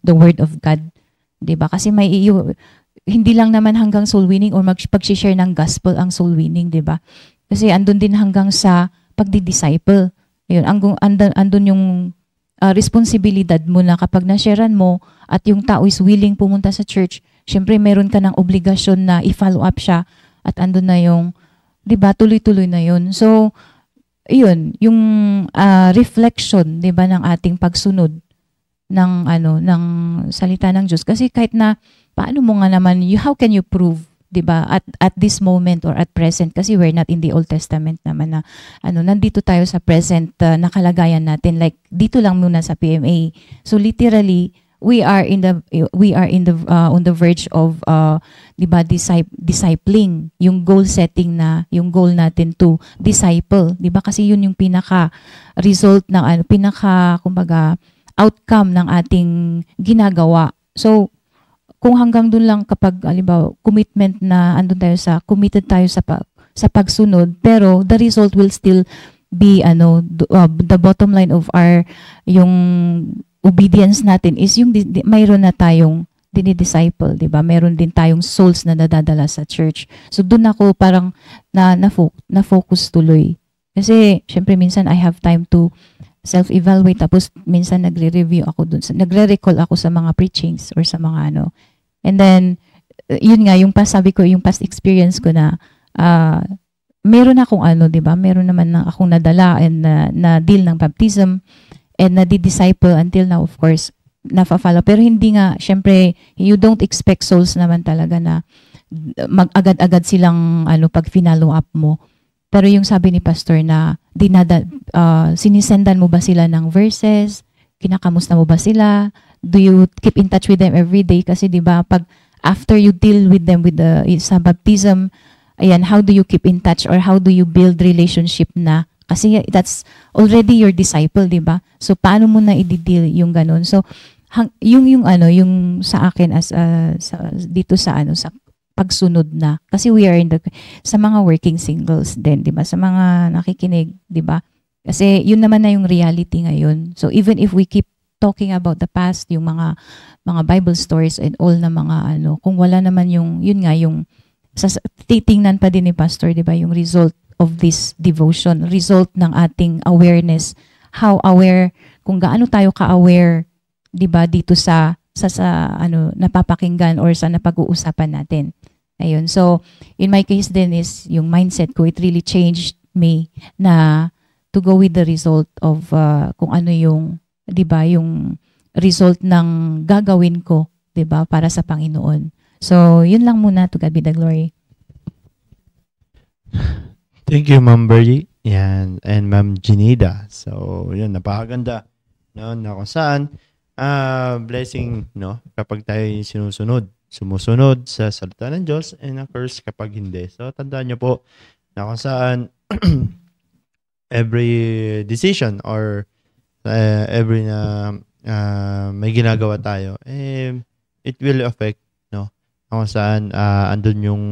the word of God, 'di ba? Kasi hindi lang naman hanggang soul winning or pag-share ng gospel ang soul winning, 'di ba? Kasi andun din hanggang sa pagdi-disciple. Ayun, andun yung responsibilidad mo na kapag na-sharean mo at yung tao is willing pumunta sa church, syempre meron ka ng obligasyon na i-follow up siya at andun na yung, 'di ba, tuloy-tuloy na yun. So, yun, yung reflection, 'di ba, ng ating pagsunod ng salita ng Diyos. Kasi kahit na paano mo nga naman, how can you prove, 'di ba, at this moment or at present, kasi we're not in the Old Testament naman na nandito tayo sa present na kalagayan natin, like dito lang muna sa PMA. So literally we are on the verge of 'di ba, discipling, yung goal setting na yung goal natin to disciple, 'di ba, kasi yun yung pinaka result ng kumbaga outcome ng ating ginagawa. So kung hanggang dun lang, kapag halimbawa commitment na committed tayo sa pagsunod, pero the result will still be the bottom line of our yung obedience natin is yung mayroon na tayong dinidisciple, 'di ba? Meron din tayong souls na nadadala sa church. So doon ako parang na-focus tuloy. Kasi syempre minsan I have time to self-evaluate, tapos minsan nagre-review ako doon, nagre-recall ako sa mga preachings or sa mga And then yun nga yung sabi ko, yung past experience ko na meron akong 'di ba? Meron naman akong nadala and na deal ng baptism and na-disciple until now, of course, nafa-follow. Pero hindi nga, syempre, you don't expect souls naman talaga na mag-agad-agad silang pag finalo up mo. Pero yung sabi ni Pastor na sinisendan mo ba sila ng verses? Kinakamusta mo ba sila? Do you keep in touch with them every day? Kasi 'di ba, pag after you deal with them sa baptism, ayan, how do you keep in touch or how do you build relationship na? Kasi that's already your disciple, 'di ba? So paano mo na i-deal yung ganun? So yung sa akin as dito sa pagsunod na, kasi we are sa mga working singles din, 'di ba? Sa mga nakikinig, 'di ba? Kasi yun naman na yung reality ngayon. So even if we keep talking about the past, yung mga Bible stories and all na mga kung wala naman yung titingnan pa din ni Pastor, 'di ba, yung result of this devotion, result ng ating awareness, how aware, kung gaano tayo ka-aware, 'di ba, dito sa napapakinggan or sa napag-uusapan natin. Ayun. So, in my case din is yung mindset ko, it really changed me na to go with the result of kung ano yung, 'di ba, yung result ng gagawin ko, 'di ba, para sa Panginoon. So, yun lang muna. To God be the glory. Thank you, Ma'am Bergie. Yan. And Ma'am Janida. So, yun, napakaganda. No, na kung saan, blessing, kapag tayo sumusunod sa salita ng Diyos, and of course, kapag hindi. So, tandaan nyo po, na kung saan, every decision or every may ginagawa tayo, it will affect, kung saan andun yung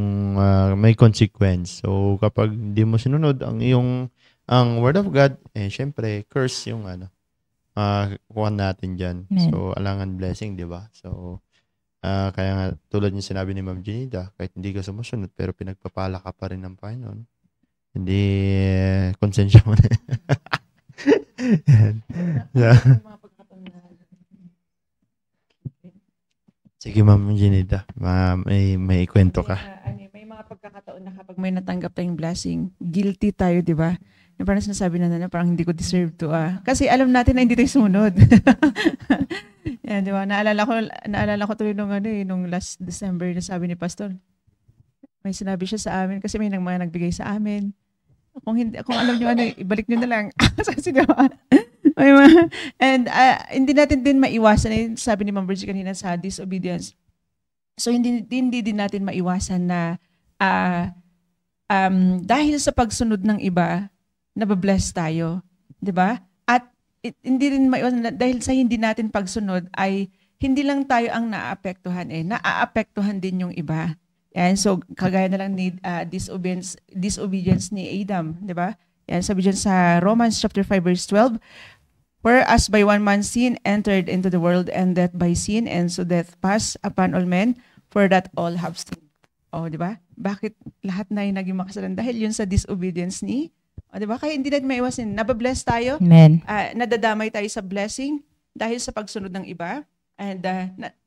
may consequence. So kapag hindi mo sinunod ang word of God, syempre curse yung kuha natin diyan. So alangan blessing, 'di ba? So kaya nga tulad ng sinabi ni Ma'am Janida, kahit hindi ka sumusunod pero pinagpapala ka pa rin ng Panginoon. Hindi konsensya mo na. Sige. Sige, Ma'am Ginida. May ikwento ka. May mga pagkakataon na kapag may natanggap tayong blessing, guilty tayo, di ba? Na parang sinasabi na parang hindi ko deserve to. Kasi alam natin na hindi tayo sumunod. Yan, di ba? Naalala ko tuloy nung last December na sabi ni Pastor. May sinabi siya sa amin kasi may mga nagbigay sa amin. Kung alam niyo ibalik niyo na lang. Kasi di ba? And hindi natin din maiwasan, sabi ni Ma'am Virgie kanina, sa disobedience. So hindi din natin maiwasan na dahil sa pagsunod ng iba, nababless tayo. 'Di ba? At hindi rin maiwasan dahil sa hindi natin pagsunod ay hindi lang tayo ang naaapektuhan, naaapektuhan din yung iba. Yan, so kagaya na lang ni disobedience ni Adam, 'di ba? Yan, sabi diyan sa Romans chapter 5 verse 12, whereas by one man sin entered into the world, and death by sin, and so death passed upon all men, for that all have sinned. Oh, 'di ba? Bakit lahat na yung naging makasalanan? Dahil yun sa disobedience ni, di ba? Kaya hindi natin maiwasin. Nababless tayo. Amen. Nadadamay tayo sa blessing dahil sa pagsunod ng iba. And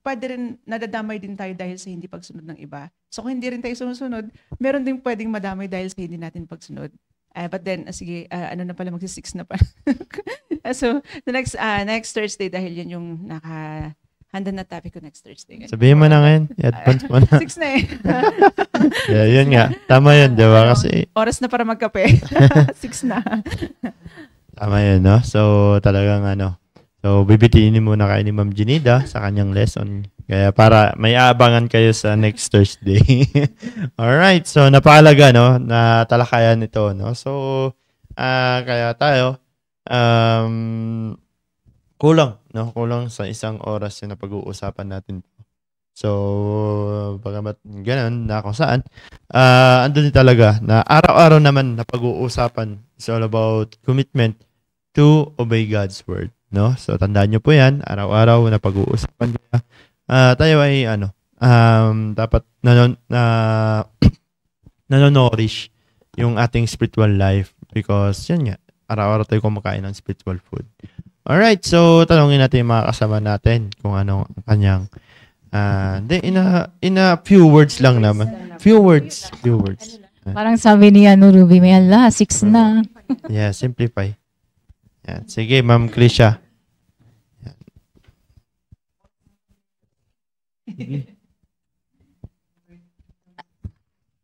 pwede rin nadadamay din tayo dahil sa hindi pagsunod ng iba. So kung hindi rin tayo sumusunod, meron din pwedeng madamay dahil sa hindi natin pagsunod. But then, sige, na pala, magsi-6 na pala. So, the next Thursday, dahil yun yung handa na topic ko next Thursday. Sabihin mo na ngayon. I-advance mo na. 6 na eh. Yeah, yun nga. Tama yun, di ba? Kasi oras na para magkape. 6 na. Tama yun, no? So, talagang so, bibitiin muna kayo ni Ma'am Ginida sa kanyang lesson. Kaya para may aabangan kayo sa next Thursday. Alright, so napakalaga, no? Na talakayan ito, no? So, kaya tayo, kulang, no? Kulang sa isang oras yung napag-uusapan natin. So, bagamat ganun, na kung saan, andun din talaga na araw-araw naman na pag-uusapan. It's all about commitment to obey God's word. No? So, tandaan nyo po yan. Araw-araw na pag-uusapan nyo. Tayo ay, dapat nanonorish yung ating spiritual life because, yan nga, araw-araw tayo kumakain ng spiritual food. Alright, so, tanongin natin yung mga kasama natin kung ano ang kanyang, in a few words lang naman. Few words. Parang sabi ni Ruby, may 6 na. Yeah, simplify. Yan. Sige, Ma'am Krisha.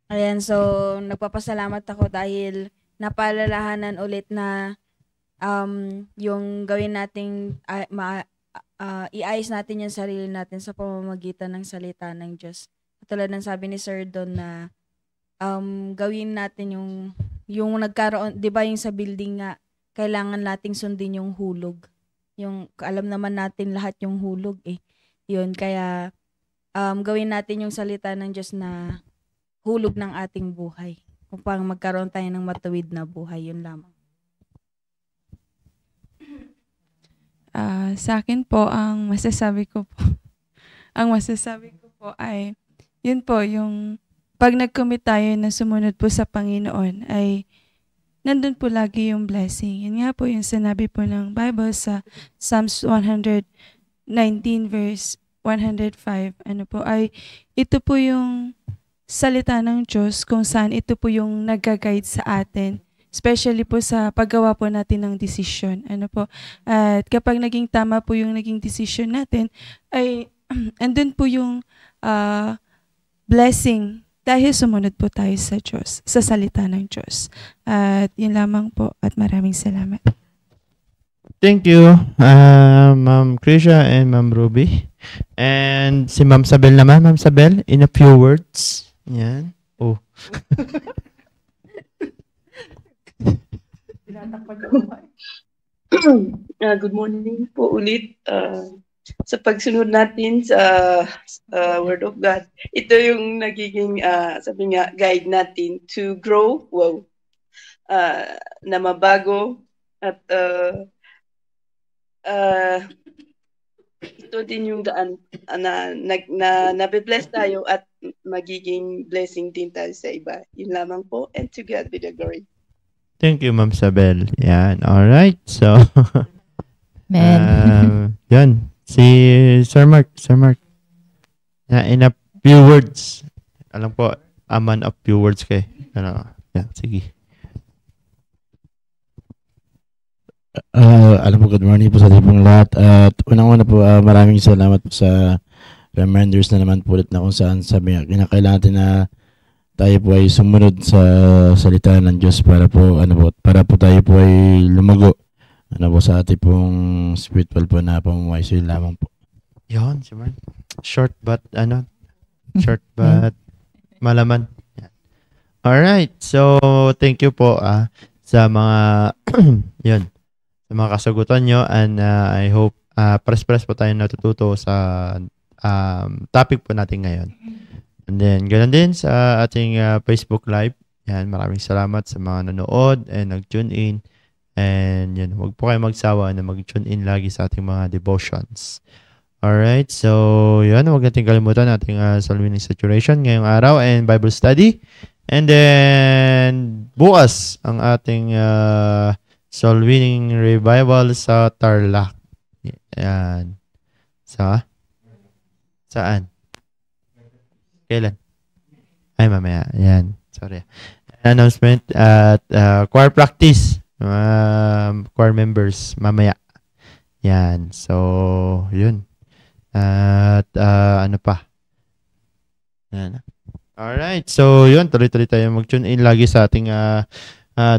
Ayan, so nagpapasalamat ako dahil napaalalahanan ulit na yung gawin nating iayos natin yung sarili natin sa pamamagitan ng salita ng Diyos. Tulad ng sabi ni Sir Don na gawin natin yung nagkaroon, 'di ba, yung sa building nga kailangan nating sundin yung hulog. Yung alam naman natin lahat yung hulog eh. Yun, kaya gawin natin yung salita ng Diyos na hulog ng ating buhay. Upang magkaroon tayo ng matuwid na buhay. Yun lamang. Sa akin po, ang masasabi ko po ay, yun po, yung pag nag-commit tayo na sumunod po sa Panginoon ay nandun po lagi yung blessing. Yun nga po yung sinabi po ng Bible sa Psalms 119 verse 105. Ay ito po yung salita ng Diyos kung saan ito po yung nag-guide sa atin. Especially po sa paggawa po natin ng desisyon. At kapag naging tama po yung naging desisyon natin, ay andun po yung blessing dahil sumunod po tayo sa Diyos, sa salita ng Diyos. At yun lamang po at maraming salamat. Thank you, Ma'am Krisha and Ma'am Ruby. And si Ma'am Sabel naman. Ma'am Sabel, in a few words. Yan. Oh. Good morning po ulit. Sa pagsunod natin sa Word of God, ito yung nagiging, sabi nga, guide natin to grow, na mabago, at ito din yung daan na nabe-bless tayo at magiging blessing din tayo sa iba. Yun lamang po, and to God be the glory. Thank you, Ma'am Sabel. Yan. Alright. So, Man. yan. Si Sir Mark. In a few words. Alam ko, a man of few words kay. Ano, yeah, sige. Alam po, good morning po sa ating pong lahat. At unang-una po, maraming salamat po sa reminders na naman po ulit na kung saan sabi nga, kinakailangan natin na tayo po ay sumunod sa salita ng Diyos para po, para po tayo po ay lumago. Sa ating pong spiritual po na pamumuhay. So yun lamang po. Yun, si Mark. Short but malaman. Yan. Alright, so thank you po sa mga yun, sa mga kasagutan nyo, and I hope press po tayo natututo sa topic po natin ngayon. And then, ganun din sa ating Facebook Live. Yan, maraming salamat sa mga nanood and nag-tune in. And yun, huwag po kayo magsawa na mag-tune in lagi sa ating mga devotions. Alright, so yun, huwag natin kalimutan ating soul winning saturation ngayong araw and Bible study. And then, bukas ang ating soul winning revival sa Tarlac. Yan. Saan? Kailan? Ay, mamaya. Yan. Sorry. Announcement at choir practice. Choir members mamaya. Yan. So, yun. At ano pa? Yan. Alright. So, yun. Tuloy-tuloy tayo mag-tune in lagi sa ating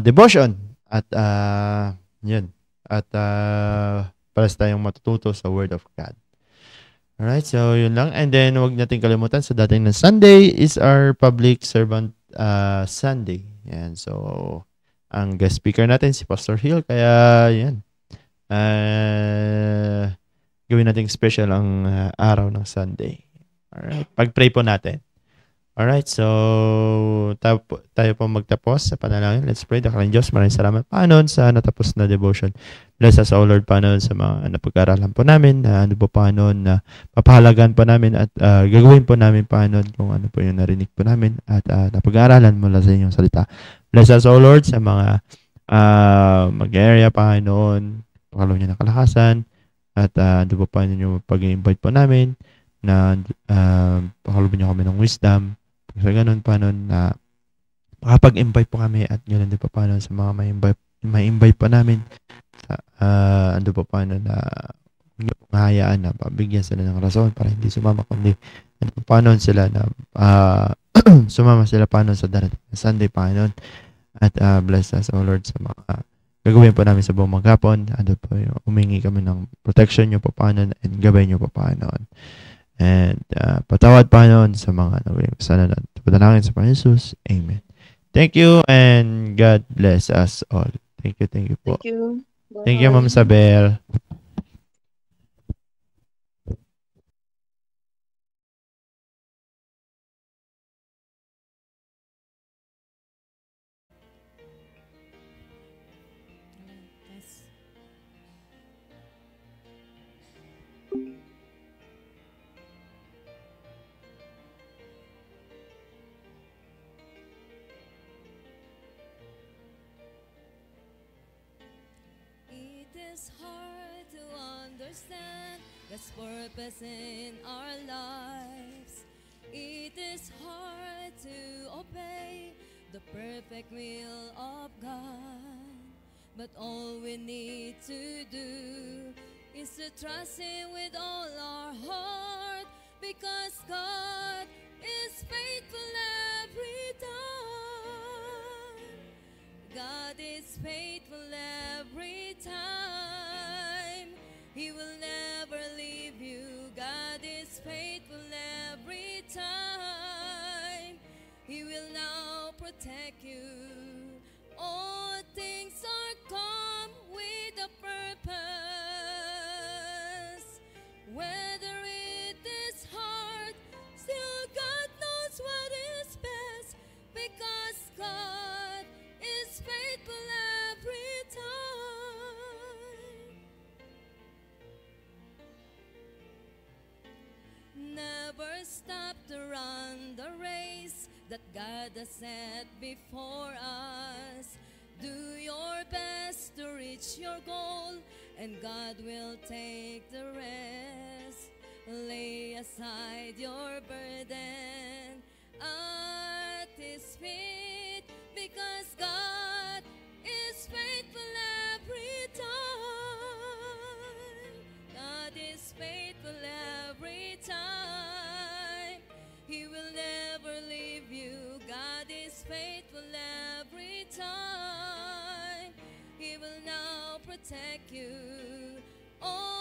devotion. At yun. At para tayong matututo sa Word of God. Alright, so yun lang. And then, huwag natin kalimutan sa dating ng Sunday is our Public Servant Sunday. Yan, so, ang guest speaker natin si Pastor Hill. Kaya, yan. Gawin natin special ang araw ng Sunday. Alright, pag-pray po natin. Alright, so, tayo po magtapos sa panalangin. Let's pray. Dakalang Diyos, maraming salamat, Panginoon, sa natapos na devotion. Bless us, O Lord, Panginoon, sa mga napag-aralan po namin, Panginoon, na papahalagan po namin at gagawin po namin, Panginoon, kung ano po yung narinig po namin at napag-aralan mula sa inyong salita. Bless us, O Lord, sa mga mag-area, Panginoon, pakalaw niyo na kalakasan at po, Panginoon, yung pag-invite po namin na pakalaw niyo kami ng wisdom. So, ganun pa nun na makapag-invite po kami at ganoon din pa paano sa mga may-invite pa namin. Ando pa paano na mahayaan na pabigyan sila ng rason para hindi sumama, kundi ano pa paano sila na sumama sila paano sa darating na Sunday, Panginoon. At bless us, O Lord, sa mga gagawin po namin sa buong maghapon. Ando po yung umingi kami ng protection nyo pa paano and gabay nyo pa paano. And patawad pa noon sa mga nagawing kasalanan. Panalangin sa Panginoon Jesus. Amen. Thank you and God bless us all. Thank you po. Thank you. Bye. Thank you, Ma'am Sabel. It's hard to understand God's purpose in our lives. It is hard to obey the perfect will of God. But all we need to do is to trust Him with all our heart, because God is faithful every time. God is faithful every time. He will never leave you. God is faithful every time. He will now protect you. All things are come with a purpose. Whether it is hard, still God knows what is best, because God is faithful every time. Never stop to run the race that God has set before us. Do your best to reach your goal, and God will take the rest. Lay aside your burden at His feet, because God is faithful every time. God is faithful every time. He will never leave you. God is faithful every time. He will now protect you. Oh,